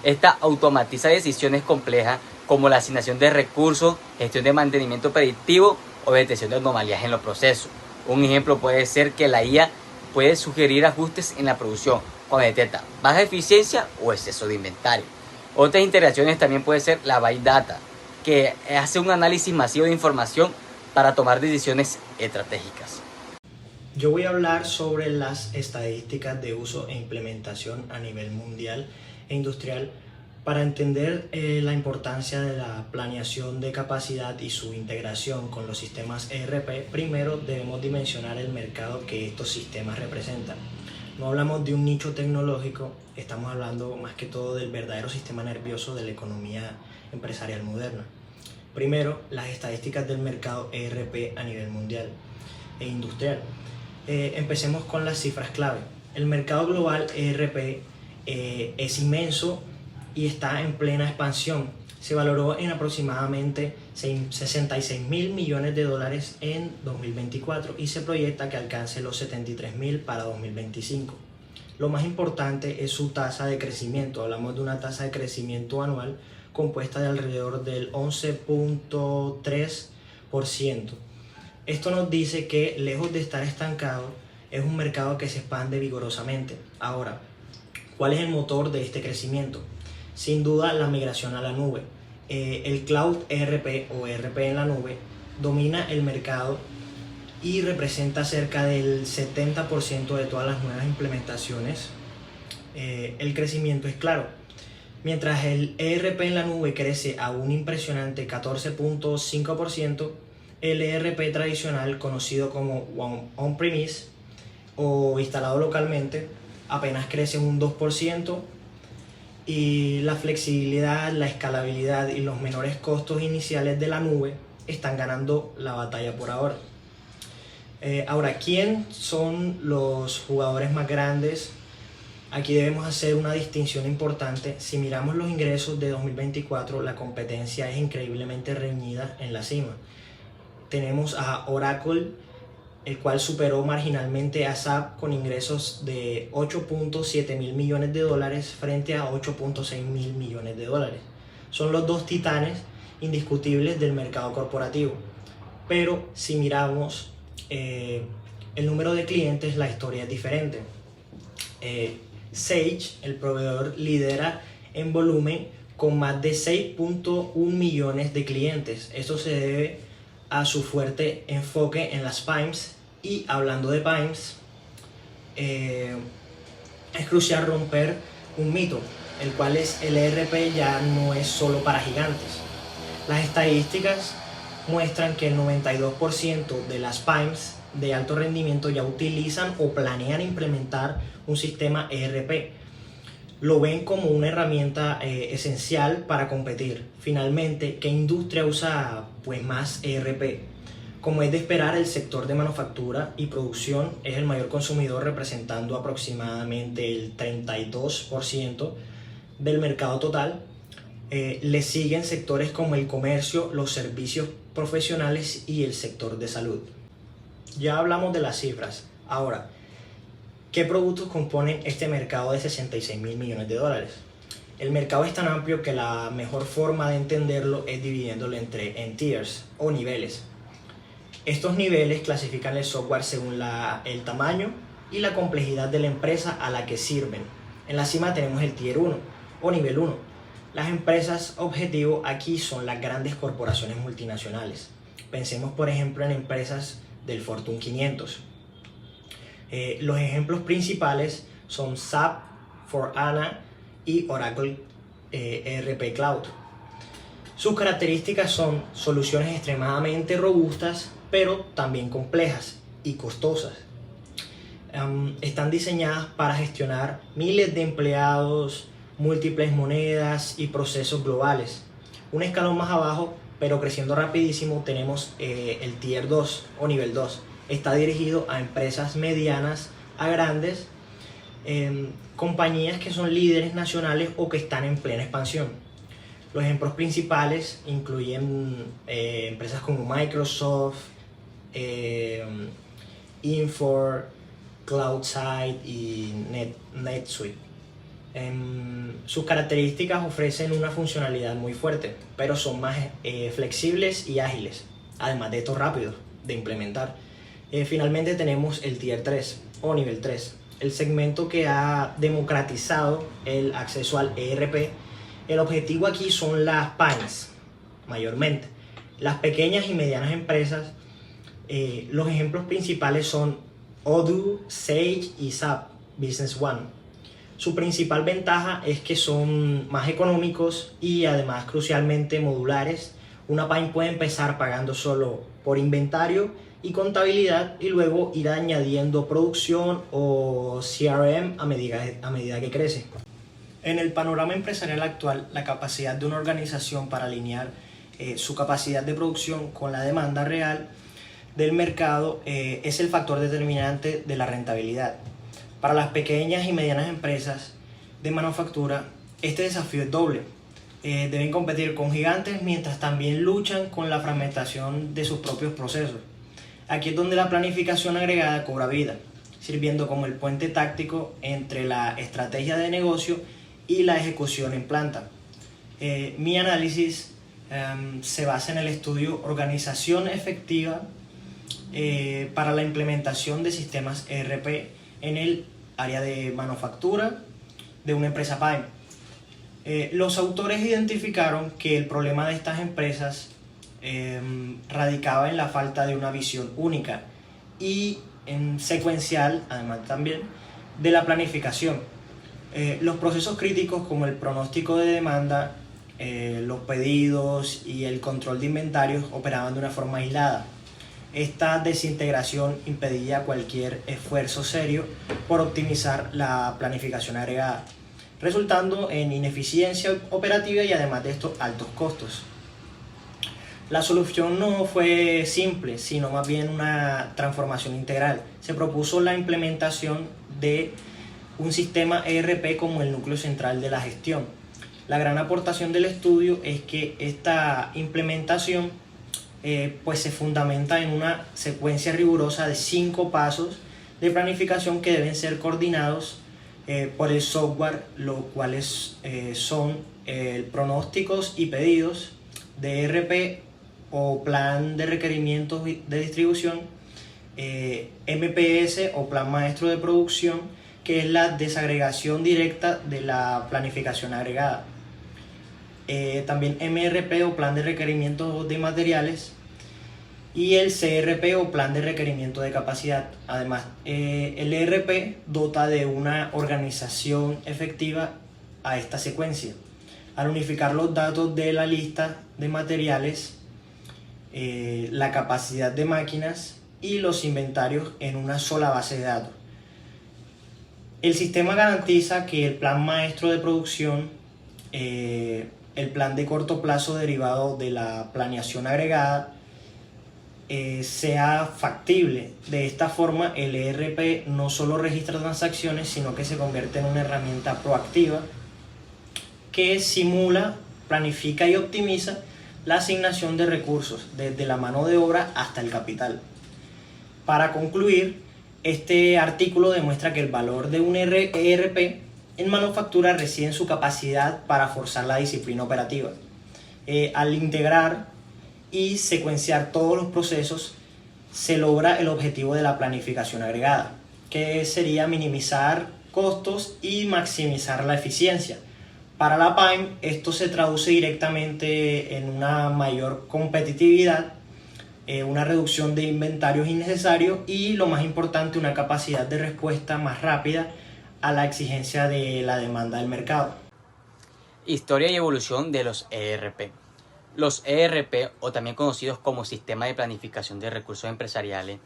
Esta automatiza decisiones complejas como la asignación de recursos, gestión de mantenimiento predictivo o detección de anomalías en los procesos. Un ejemplo puede ser que la IA puede sugerir ajustes en la producción cuando detecta baja eficiencia o exceso de inventario. Otras integraciones también puede ser la Big Data, que hace un análisis masivo de información para tomar decisiones estratégicas. Yo voy a hablar sobre las estadísticas de uso e implementación a nivel mundial e industrial para entender la importancia de la planeación de capacidad y su integración con los sistemas ERP. Primero debemos dimensionar el mercado que estos sistemas representan. No hablamos de un nicho tecnológico, estamos hablando más que todo del verdadero sistema nervioso de la economía empresarial moderna. Primero, las estadísticas del mercado ERP a nivel mundial e industrial. Empecemos con las cifras clave. El mercado global ERP es inmenso y está en plena expansión. Se valoró en aproximadamente 66.000 millones de dólares en 2024 y se proyecta que alcance los 73.000 para 2025. Lo más importante es su tasa de crecimiento. Hablamos de una tasa de crecimiento anual compuesta de alrededor del 11.3%. Esto nos dice que, lejos de estar estancado, es un mercado que se expande vigorosamente. Ahora, ¿cuál es el motor de este crecimiento? Sin duda, la migración a la nube. El Cloud ERP o ERP en la nube domina el mercado y representa cerca del 70% de todas las nuevas implementaciones. El crecimiento es claro. Mientras el ERP en la nube crece a un impresionante 14.5%, el ERP tradicional, conocido como on-premise o instalado localmente, apenas crece un 2%, y la flexibilidad, la escalabilidad y los menores costos iniciales de la nube están ganando la batalla por ahora. Ahora, ¿quién son los jugadores más grandes? Aquí debemos hacer una distinción importante. Si miramos los ingresos de 2024, la competencia es increíblemente reñida en la cima. Tenemos a Oracle, el cual superó marginalmente a SAP con ingresos de 8.7 mil millones de dólares frente a 8.6 mil millones de dólares. Son los dos titanes indiscutibles del mercado corporativo. Pero si miramos el número de clientes, la historia es diferente. Sage, el proveedor, lidera en volumen con más de 6.1 millones de clientes. Esto se debe a su fuerte enfoque en las PIMS. Y hablando de PIMS, es crucial romper un mito, el cual es el ERP ya no es solo para gigantes. Las estadísticas muestran que el 92% de las PIMS de alto rendimiento ya utilizan o planean implementar un sistema ERP. Lo ven como una herramienta esencial para competir. Finalmente, ¿qué industria usa más ERP? Como es de esperar, el sector de manufactura y producción es el mayor consumidor, representando aproximadamente el 32% del mercado total. Le siguen sectores como el comercio, los servicios profesionales y el sector de salud. Ya hablamos de las cifras. Ahora, ¿qué productos componen este mercado de 66 mil millones de dólares? El mercado es tan amplio que la mejor forma de entenderlo es dividiéndolo en tiers o niveles. Estos niveles clasifican el software según el tamaño y la complejidad de la empresa a la que sirven. En la cima tenemos el tier 1 o nivel 1. Las empresas objetivo aquí son las grandes corporaciones multinacionales. Pensemos por ejemplo en empresas del Fortune 500. Los ejemplos principales son SAP, S/4HANA y Oracle ERP Cloud. Sus características son soluciones extremadamente robustas, pero también complejas y costosas. Están diseñadas para gestionar miles de empleados, múltiples monedas y procesos globales. Un escalón más abajo, pero creciendo rapidísimo, tenemos el Tier 2 o nivel 2. Está dirigido a empresas medianas a grandes, compañías que son líderes nacionales o que están en plena expansión. Los ejemplos principales incluyen empresas como Microsoft, Infor, Cloudside y NetSuite. Sus características ofrecen una funcionalidad muy fuerte, pero son más flexibles y ágiles, además de esto rápidos de implementar. Finalmente tenemos el Tier 3 o nivel 3, el segmento que ha democratizado el acceso al ERP. El objetivo aquí son las pymes, mayormente. Las pequeñas y medianas empresas, los ejemplos principales son Odoo, Sage y SAP Business One. Su principal ventaja es que son más económicos y además crucialmente modulares. Una pyme puede empezar pagando solo por inventario y contabilidad y luego ir añadiendo producción o CRM a medida que crece. En el panorama empresarial actual, la capacidad de una organización para alinear su capacidad de producción con la demanda real del mercado es el factor determinante de la rentabilidad. Para las pequeñas y medianas empresas de manufactura, este desafío es doble. Deben competir con gigantes mientras también luchan con la fragmentación de sus propios procesos. Aquí es donde la planificación agregada cobra vida, sirviendo como el puente táctico entre la estrategia de negocio y la ejecución en planta. Mi análisis se basa en el estudio Organización Efectiva para la implementación de sistemas ERP en el área de manufactura de una empresa PYME. Los autores identificaron que el problema de estas empresas radicaba en la falta de una visión única y en secuencial, además también, de la planificación. Los procesos críticos como el pronóstico de demanda, los pedidos y el control de inventarios operaban de una forma aislada. Esta desintegración impedía cualquier esfuerzo serio por optimizar la planificación agregada, resultando en ineficiencia operativa y además de esto altos costos. La solución no fue simple, sino más bien una transformación integral. Se propuso la implementación de un sistema ERP como el núcleo central de la gestión. La gran aportación del estudio es que esta implementación pues se fundamenta en una secuencia rigurosa de 5 pasos de planificación que deben ser coordinados por el software, los cuales son pronósticos y pedidos de ERP o plan de requerimientos de distribución, MPS o plan maestro de producción, que es la desagregación directa de la planificación agregada. También MRP o plan de requerimientos de materiales y el CRP o plan de requerimiento de capacidad. Además, el ERP dota de una organización efectiva a esta secuencia. Al unificar los datos de la lista de materiales, la capacidad de máquinas y los inventarios en una sola base de datos. El sistema garantiza que el plan maestro de producción, el plan de corto plazo derivado de la planeación agregada, sea factible. De esta forma, el ERP no solo registra transacciones, sino que se convierte en una herramienta proactiva que simula, planifica y optimiza la asignación de recursos, desde la mano de obra hasta el capital. Para concluir, este artículo demuestra que el valor de un ERP en manufactura reside en su capacidad para forzar la disciplina operativa. Al integrar y secuenciar todos los procesos, se logra el objetivo de la planificación agregada, que sería minimizar costos y maximizar la eficiencia. Para la PYME, esto se traduce directamente en una mayor competitividad, una reducción de inventarios innecesarios y, lo más importante, una capacidad de respuesta más rápida a la exigencia de la demanda del mercado. Historia y evolución de los ERP. Los ERP, o también conocidos como Sistema de Planificación de Recursos Empresariales,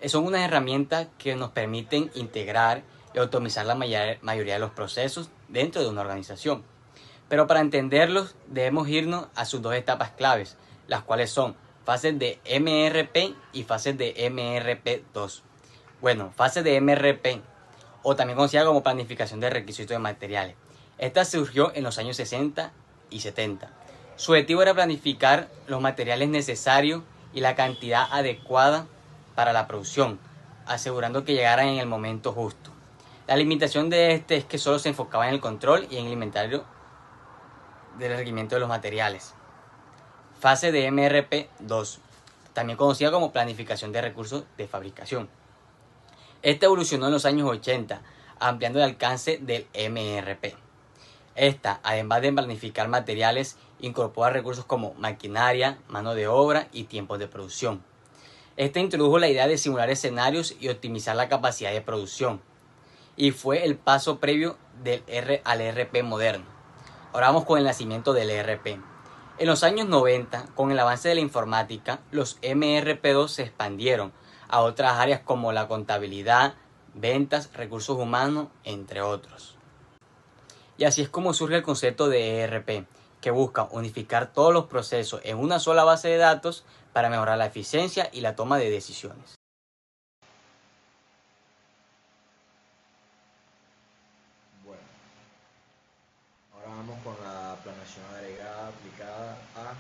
son unas herramientas que nos permiten integrar y optimizar la mayoría de los procesos dentro de una organización. Pero para entenderlos debemos irnos a sus dos etapas claves, las cuales son fases de MRP y fases de MRP2. Bueno, fase de MRP, o también conocida como Planificación de Requisitos de Materiales. Esta surgió en los años 60 y 70. Su objetivo era planificar los materiales necesarios y la cantidad adecuada para la producción, asegurando que llegaran en el momento justo. La limitación de este es que solo se enfocaba en el control y en el inventario del requerimiento de los materiales. Fase de MRP2, también conocida como Planificación de Recursos de Fabricación. Esta evolucionó en los años 80, ampliando el alcance del MRP. Esta, además de planificar materiales, incorpora recursos como maquinaria, mano de obra y tiempos de producción. Esta introdujo la idea de simular escenarios y optimizar la capacidad de producción, y fue el paso previo al ERP moderno. Ahora vamos con el nacimiento del ERP. En los años 90, con el avance de la informática, los MRP2 se expandieron a otras áreas como la contabilidad, ventas, recursos humanos, entre otros. Y así es como surge el concepto de ERP, que busca unificar todos los procesos en una sola base de datos para mejorar la eficiencia y la toma de decisiones. Bueno, ahora vamos con la planeación agregada aplicada a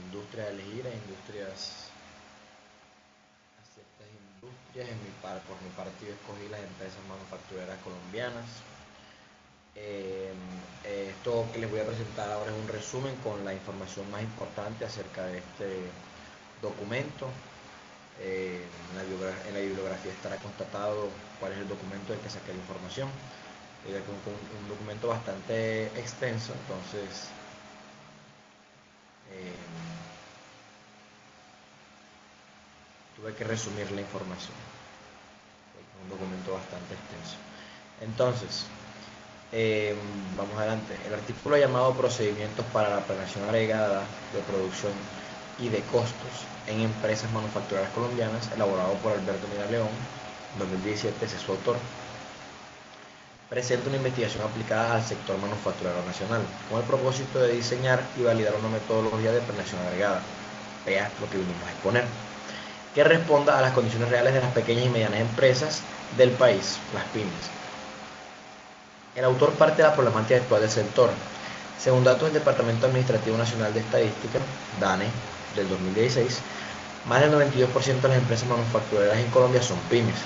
industrias elegidas, a ciertas industrias. Por mi partido escogí las empresas manufactureras colombianas. Esto que les voy a presentar ahora es un resumen con la información más importante acerca de este documento. En la bibliografía estará constatado cuál es el documento del que saqué la información. Es un documento bastante extenso, entonces tuve que resumir la información. Es un documento bastante extenso. Entonces, vamos adelante. El artículo llamado Procedimientos para la Planeación Agregada de Producción y de Costos en Empresas Manufactureras Colombianas, elaborado por Alberto Mira León, 2017, es su autor, presenta una investigación aplicada al sector manufacturero nacional, con el propósito de diseñar y validar una metodología de planeación agregada, vea lo que vinimos a exponer, que responda a las condiciones reales de las pequeñas y medianas empresas del país, las pymes. El autor parte de la problemática actual del sector. Según datos del Departamento Administrativo Nacional de Estadística, DANE, del 2016, más del 92% de las empresas manufactureras en Colombia son pymes,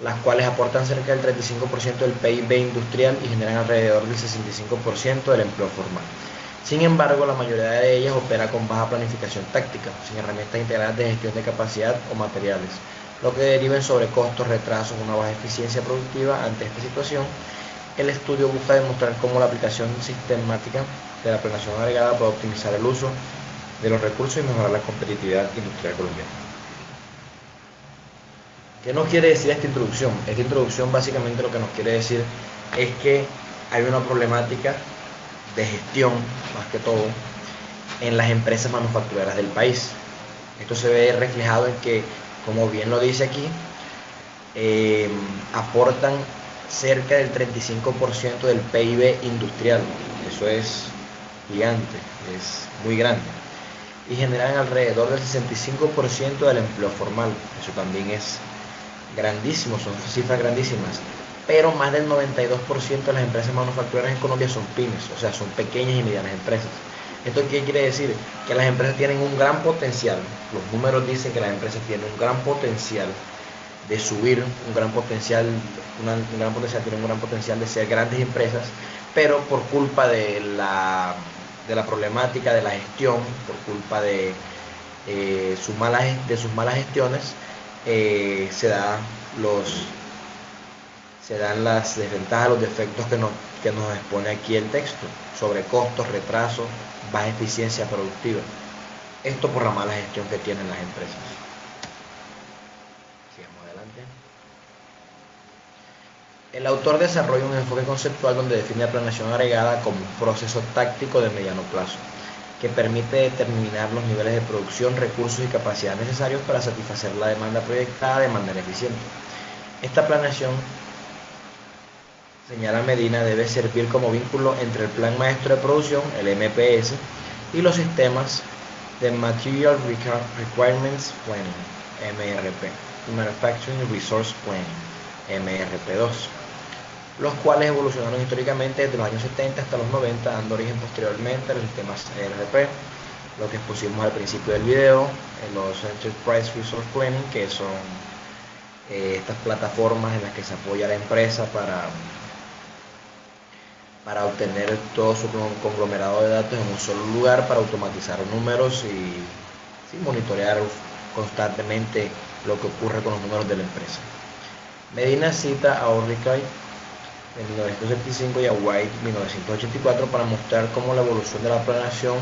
las cuales aportan cerca del 35% del PIB industrial y generan alrededor del 65% del empleo formal. Sin embargo, la mayoría de ellas opera con baja planificación táctica, sin herramientas integrales de gestión de capacidad o materiales, lo que deriva en sobrecostos, retrasos, una baja eficiencia productiva. Ante esta situación, el estudio busca demostrar cómo la aplicación sistemática de la planeación agregada puede optimizar el uso de los recursos y mejorar la competitividad industrial colombiana. ¿Qué nos quiere decir esta introducción? Esta introducción básicamente lo que nos quiere decir es que hay una problemática de gestión, más que todo, en las empresas manufactureras del país. Esto se ve reflejado en que, como bien lo dice aquí, aportan cerca del 35% del PIB industrial. Eso es gigante, es muy grande. Y generan alrededor del 65% del empleo formal. Eso también es grandísimo, son cifras grandísimas. Pero más del 92% de las empresas manufactureras en Colombia son pymes, o sea, son pequeñas y medianas empresas. ¿Esto qué quiere decir? Que las empresas tienen un gran potencial. Los números dicen que las empresas tienen un gran potencial de subir un gran potencial, tienen un gran potencial de ser grandes empresas, pero por culpa de la problemática de la gestión, por culpa de sus malas gestiones, se dan las desventajas, los defectos que nos expone aquí el texto, sobre costos, retrasos, baja eficiencia productiva. Esto por la mala gestión que tienen las empresas. Sigamos adelante. El autor desarrolla un enfoque conceptual donde define la planeación agregada como un proceso táctico de mediano plazo, que permite determinar los niveles de producción, recursos y capacidad necesarios para satisfacer la demanda proyectada de manera eficiente. Esta planeación, señala Medina, debe servir como vínculo entre el Plan Maestro de Producción, el MPS, y los sistemas de Material Requirements Planning, MRP, y Manufacturing Resource Planning, MRP2, los cuales evolucionaron históricamente desde los años 70 hasta los 90, dando origen posteriormente a los sistemas ERP, lo que expusimos al principio del video, en los Enterprise Resource Planning, que son estas plataformas en las que se apoya la empresa para obtener todo su conglomerado de datos en un solo lugar, para automatizar números y monitorear constantemente lo que ocurre con los números de la empresa. Medina cita a Orlicay en 1975 y a White en 1984 para mostrar cómo la evolución de la planeación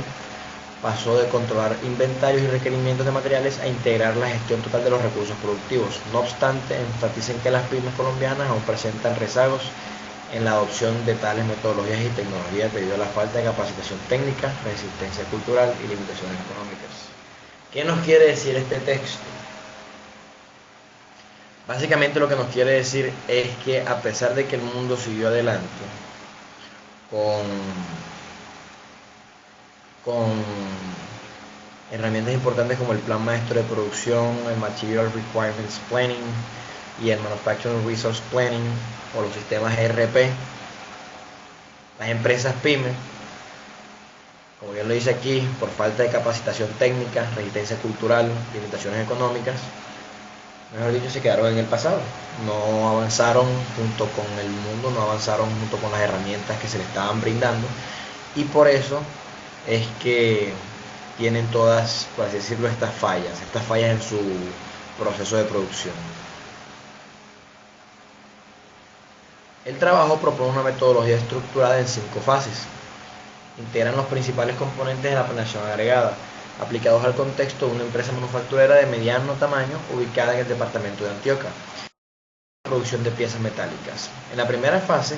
pasó de controlar inventarios y requerimientos de materiales a integrar la gestión total de los recursos productivos. No obstante, enfatizan que las pymes colombianas aún presentan rezagos en la adopción de tales metodologías y tecnologías debido a la falta de capacitación técnica, resistencia cultural y limitaciones económicas. ¿Qué nos quiere decir este texto? Básicamente lo que nos quiere decir es que a pesar de que el mundo siguió adelante con herramientas importantes como el Plan Maestro de Producción, el Material Requirements Planning y el Manufacturing Resource Planning o los sistemas ERP, las empresas pymes, como bien lo dice aquí, por falta de capacitación técnica, resistencia cultural, limitaciones económicas, mejor dicho, se quedaron en el pasado, no avanzaron junto con el mundo, no avanzaron junto con las herramientas que se les estaban brindando, y por eso es que tienen todas, por así decirlo, estas fallas en su proceso de producción. El trabajo propone una metodología estructurada en 5 fases. Integran los principales componentes de la planeación agregada, aplicados al contexto de una empresa manufacturera de mediano tamaño ubicada en el departamento de Antioquia. Producción de piezas metálicas. En la primera fase,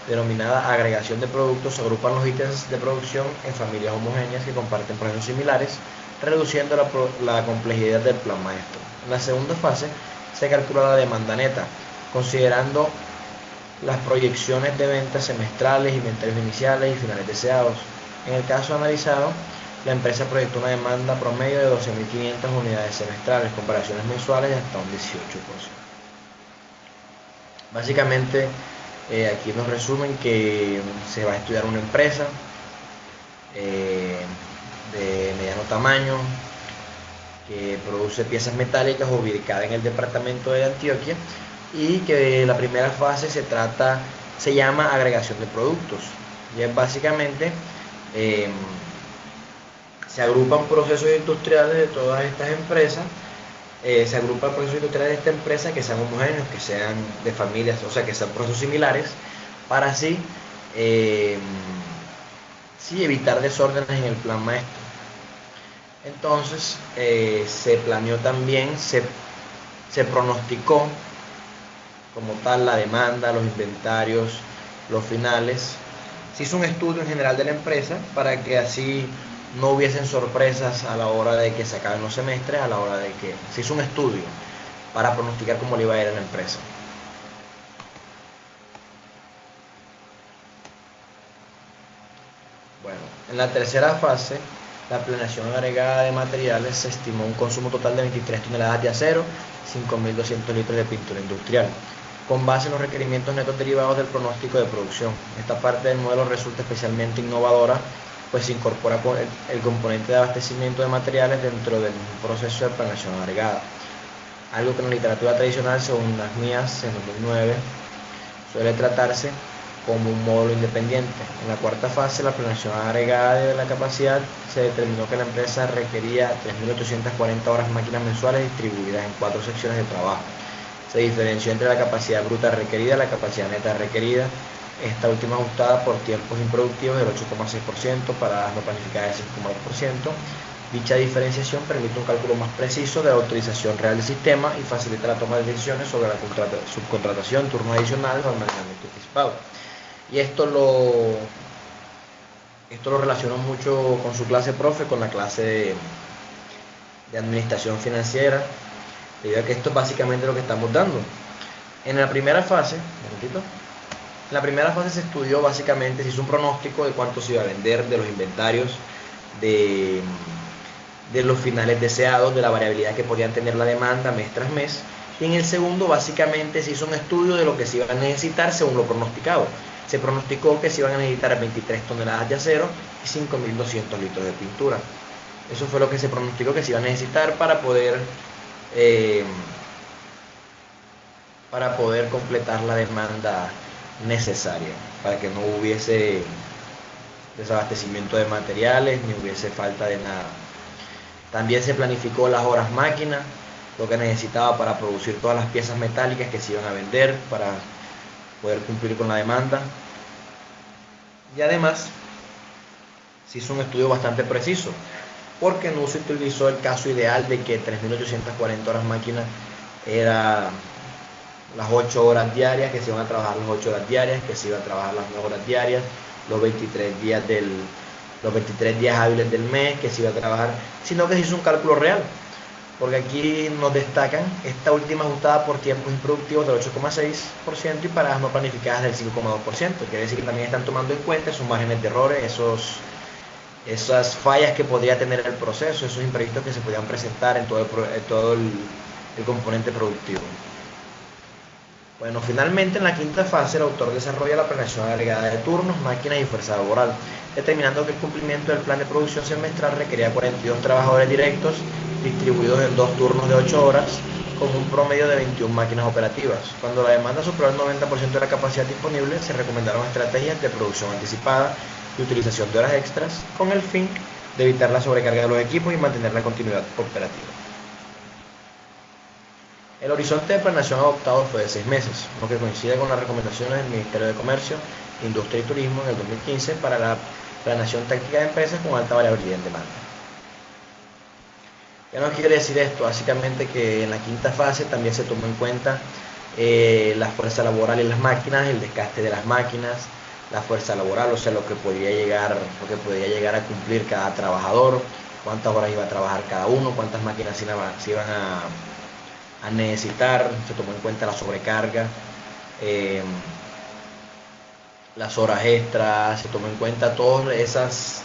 denominada agregación de productos, se agrupan los ítems de producción en familias homogéneas que comparten procesos similares, reduciendo la complejidad del plan maestro. En la segunda fase, se calcula la demanda neta, considerando las proyecciones de ventas semestrales, inventarios iniciales y finales deseados. En el caso analizado, la empresa proyectó una demanda promedio de 12.500 unidades semestrales, con variaciones mensuales de hasta un 18%. Básicamente, aquí nos resumen que se va a estudiar una empresa de mediano tamaño que produce piezas metálicas ubicada en el departamento de Antioquia, y que la primera fase se llama agregación de productos, y es básicamente se agrupan procesos industriales de todas estas empresas, se agrupan procesos industriales de esta empresa que sean homogéneos, que sean de familias, o sea que sean procesos similares, para así evitar desórdenes en el plan maestro. Entonces se planeó también, se pronosticó como tal la demanda, los inventarios, los finales. Se hizo un estudio en general de la empresa para que así no hubiesen sorpresas a la hora de que se acaben los semestres, a la hora de que se hizo un estudio para pronosticar cómo le iba a ir a la empresa. Bueno, en la tercera fase, la planeación agregada de materiales, se estimó un consumo total de 23 toneladas de acero, 5.200 litros de pintura industrial, con base en los requerimientos netos derivados del pronóstico de producción. Esta parte del modelo resulta especialmente innovadora, pues se incorpora el componente de abastecimiento de materiales dentro del proceso de planeación agregada. algo que en la literatura tradicional, según las mías, en 2009, suele tratarse como un módulo independiente. En la cuarta fase, la planeación agregada de la capacidad, se determinó que la empresa requería 3.840 horas máquinas mensuales distribuidas en 4 secciones de trabajo. Se diferenció entre la capacidad bruta requerida y la capacidad neta requerida, esta última ajustada por tiempos improductivos del 8,6%, paradas no planificadas del 5,2%. Dicha diferenciación permite un cálculo más preciso de la utilización real del sistema y facilita la toma de decisiones sobre la subcontratación, turnos adicionales o almacenamiento anticipado. Y esto lo relaciono mucho con su clase profe, con la clase de administración financiera, debido a que esto es básicamente lo que estamos dando. En la primera fase, se estudió básicamente, se hizo un pronóstico de cuánto se iba a vender, de los inventarios, de los finales deseados, de la variabilidad que podían tener la demanda mes tras mes. Y en el segundo básicamente se hizo un estudio de lo que se iba a necesitar según lo pronosticado. Se pronosticó que se iban a necesitar 23 toneladas de acero y 5.200 litros de pintura. Eso fue lo que se pronosticó que se iba a necesitar para poder completar la demanda necesaria, para que no hubiese desabastecimiento de materiales ni hubiese falta de nada. También se planificó las horas máquina, lo que necesitaba para producir todas las piezas metálicas que se iban a vender para poder cumplir con la demanda. Y además se hizo un estudio bastante preciso, porque no se utilizó el caso ideal de que 3.840 horas máquina era las 8 horas diarias, que se iban a trabajar las 8 horas diarias, que se iban a trabajar las 9 horas diarias, los 23 días hábiles del mes, que se iba a trabajar, sino que se hizo un cálculo real. Porque aquí nos destacan esta última ajustada por tiempos improductivos del 8,6% y paradas no planificadas del 5,2%. Quiere decir que también están tomando en cuenta esos márgenes de errores, esas fallas que podría tener el proceso, esos imprevistos que se podían presentar en todo el componente productivo. Bueno, finalmente en la quinta fase el autor desarrolla la planeación agregada de turnos, máquinas y fuerza laboral, determinando que el cumplimiento del plan de producción semestral requería 42 trabajadores directos distribuidos en 2 turnos de 8 horas con un promedio de 21 máquinas operativas. Cuando la demanda superó el 90% de la capacidad disponible, se recomendaron estrategias de producción anticipada y utilización de horas extras con el fin de evitar la sobrecarga de los equipos y mantener la continuidad operativa. El horizonte de planeación adoptado fue de 6 meses, lo que coincide con las recomendaciones del Ministerio de Comercio, Industria y Turismo en el 2015 para la planeación táctica de empresas con alta variabilidad en demanda. ¿Qué nos quiere decir esto? Básicamente que en la quinta fase también se tomó en cuenta la fuerza laboral y las máquinas, el desgaste de las máquinas, la fuerza laboral, o sea, lo que podría llegar a cumplir cada trabajador, cuántas horas iba a trabajar cada uno, cuántas máquinas se iban a necesitar. Se tomó en cuenta la sobrecarga, las horas extras, se tomó en cuenta todas esas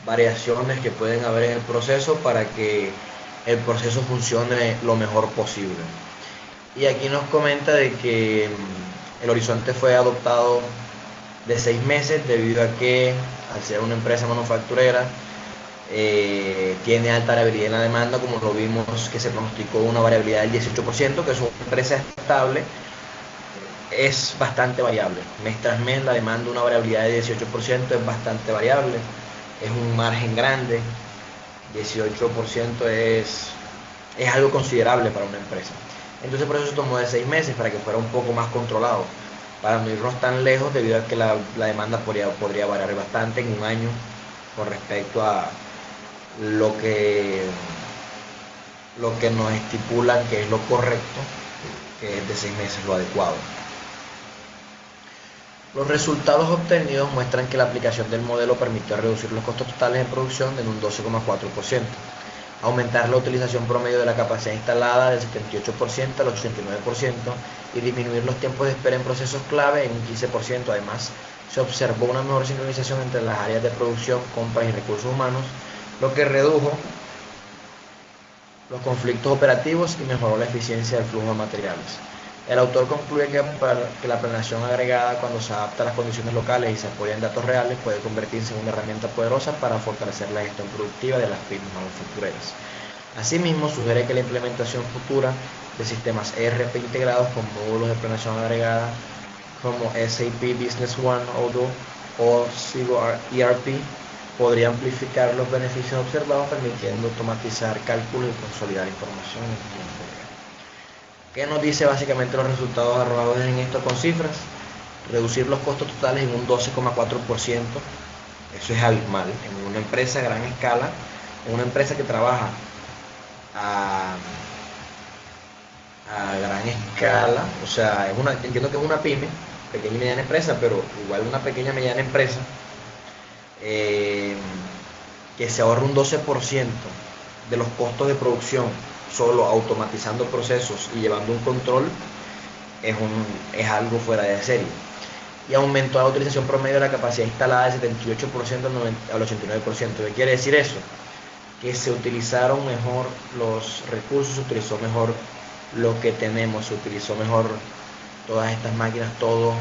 variaciones que pueden haber en el proceso para que el proceso funcione lo mejor posible. Y aquí nos comenta de que el horizonte fue adoptado de 6 meses debido a que al ser una empresa manufacturera tiene alta variabilidad en la demanda, como lo vimos que se pronosticó una variabilidad del 18%, que es una empresa estable, es bastante variable. Mes tras mes la demanda, una variabilidad de 18% es bastante variable, es un margen grande. 18% es algo considerable para una empresa. Entonces por eso se tomó de 6 meses, para que fuera un poco más controlado, para no irnos tan lejos, debido a que la demanda podría variar bastante en un año con respecto a lo que nos estipulan que es lo correcto, que es de 6 meses lo adecuado. Los resultados obtenidos muestran que la aplicación del modelo permitió reducir los costos totales de producción en un 12,4%, aumentar la utilización promedio de la capacidad instalada del 78% al 89% y disminuir los tiempos de espera en procesos clave en un 15%. Además, se observó una mejor sincronización entre las áreas de producción, compras y recursos humanos, lo que redujo los conflictos operativos y mejoró la eficiencia del flujo de materiales. El autor concluye que la planeación agregada, cuando se adapta a las condiciones locales y se apoya en datos reales, puede convertirse en una herramienta poderosa para fortalecer la gestión productiva de las pymes manufactureras. Asimismo, sugiere que la implementación futura de sistemas ERP integrados con módulos de planeación agregada como SAP Business One o Sigo ERP podría amplificar los beneficios observados, permitiendo automatizar cálculos y consolidar información en tiempo real. ¿Qué nos dice básicamente los resultados arrojados en esto con cifras? Reducir los costos totales en un 12,4%. Eso es abismal en una empresa a gran escala, una empresa que trabaja a gran escala, o sea, entiendo que es una pyme, pequeña y mediana empresa, pero igual una pequeña y mediana empresa, que se ahorra un 12% de los costos de producción solo automatizando procesos y llevando un control, es algo fuera de serie. Y aumentó la utilización promedio de la capacidad instalada del 78% al 89%. ¿Qué quiere decir eso? Que se utilizaron mejor los recursos, se utilizó mejor lo que tenemos, se utilizó mejor todas estas máquinas, todo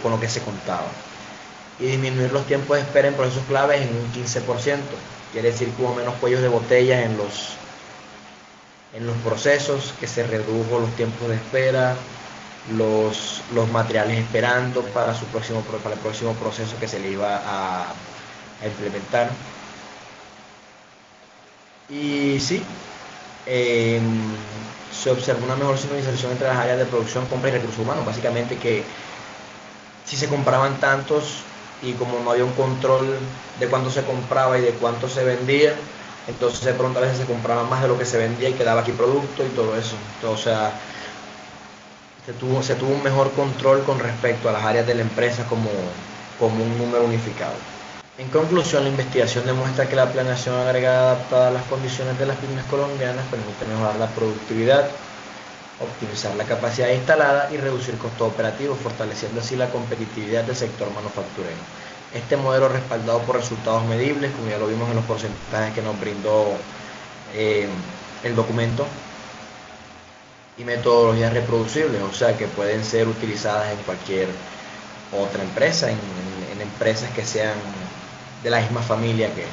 con lo que se contaba. Y disminuir los tiempos de espera en procesos claves en un 15%. Quiere decir que hubo menos cuellos de botella en los procesos, que se redujo los tiempos de espera, los materiales esperando para el próximo proceso que se le iba a implementar. Y sí, se observó una mejor sincronización entre las áreas de producción, compra y recursos humanos. Básicamente que si se compraban tantos y como no había un control de cuánto se compraba y de cuánto se vendía, entonces de pronto a veces se compraba más de lo que se vendía y quedaba aquí producto y todo eso. Entonces, o sea, se tuvo un mejor control con respecto a las áreas de la empresa como un número unificado. En conclusión, la investigación demuestra que la planeación agregada adaptada a las condiciones de las pymes colombianas permite mejorar la productividad, optimizar la capacidad instalada y reducir costos operativos, fortaleciendo así la competitividad del sector manufacturero. Este modelo, respaldado por resultados medibles, como ya lo vimos en los porcentajes que nos brindó el documento, y metodologías reproducibles, o sea que pueden ser utilizadas en cualquier otra empresa, en empresas que sean de la misma familia, que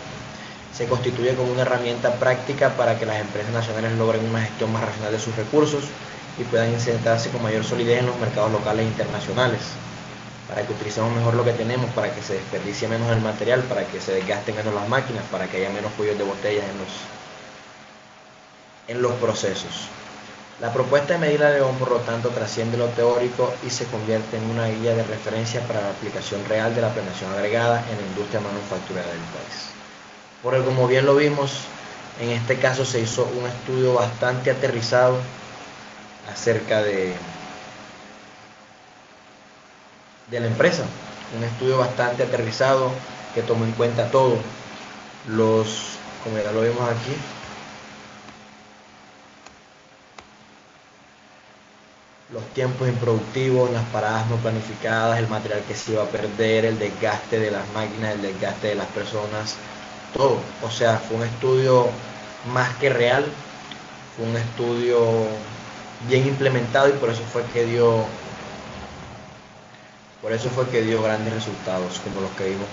se constituye como una herramienta práctica para que las empresas nacionales logren una gestión más racional de sus recursos y puedan insertarse con mayor solidez en los mercados locales e internacionales, para que utilicemos mejor lo que tenemos, para que se desperdicie menos el material, para que se desgasten menos las máquinas, para que haya menos cuellos de botellas en los procesos. La propuesta de Medina León, por lo tanto, trasciende lo teórico y se convierte en una guía de referencia para la aplicación real de la planeación agregada en la industria manufacturera del país. Porque, como bien lo vimos, en este caso se hizo un estudio bastante aterrizado acerca de la empresa, un estudio bastante aterrizado que tomó en cuenta todo, como ya lo vimos aquí, los tiempos improductivos, las paradas no planificadas, el material que se iba a perder, el desgaste de las máquinas, el desgaste de las personas, todo. O sea, fue un estudio más que real, fue un estudio bien implementado y por eso fue que dio grandes resultados como los que vimos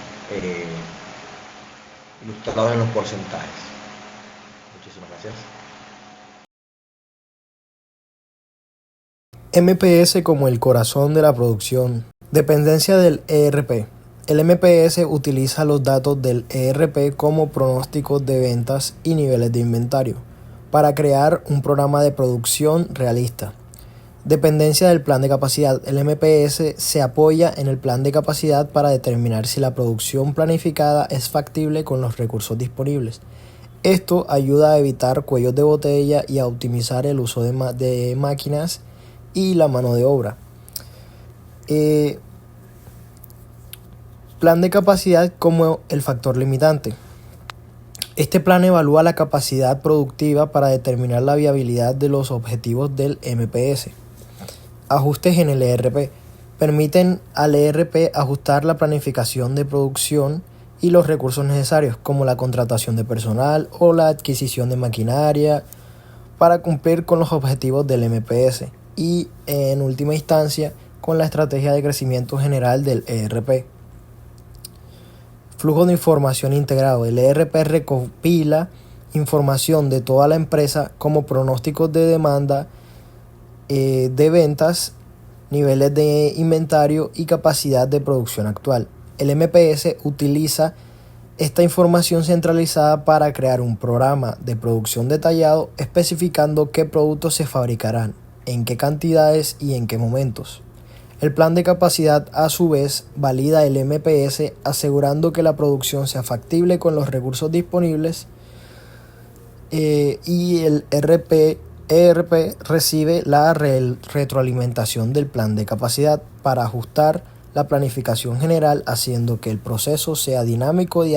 ilustrados en los porcentajes. Muchísimas gracias. MPS como el corazón de la producción. Dependencia del ERP. El MPS utiliza los datos del ERP como pronósticos de ventas y niveles de inventario para crear un programa de producción realista. Dependencia del plan de capacidad. El MPS se apoya en el plan de capacidad para determinar si la producción planificada es factible con los recursos disponibles. Esto ayuda a evitar cuellos de botella y a optimizar el uso de máquinas y la mano de obra. Plan de capacidad como el factor limitante. Este plan evalúa la capacidad productiva para determinar la viabilidad de los objetivos del MPS. Ajustes en el ERP. Permiten al ERP ajustar la planificación de producción y los recursos necesarios, como la contratación de personal o la adquisición de maquinaria, para cumplir con los objetivos del MPS y, en última instancia, con la estrategia de crecimiento general del ERP. Flujo de información integrado. El ERP recopila información de toda la empresa como pronósticos de demanda, de ventas, niveles de inventario y capacidad de producción actual. El MPS utiliza esta información centralizada para crear un programa de producción detallado especificando qué productos se fabricarán, en qué cantidades y en qué momentos. El plan de capacidad a su vez valida el MPS asegurando que la producción sea factible con los recursos disponibles, y el ERP recibe la retroalimentación del plan de capacidad para ajustar la planificación general haciendo que el proceso sea dinámico y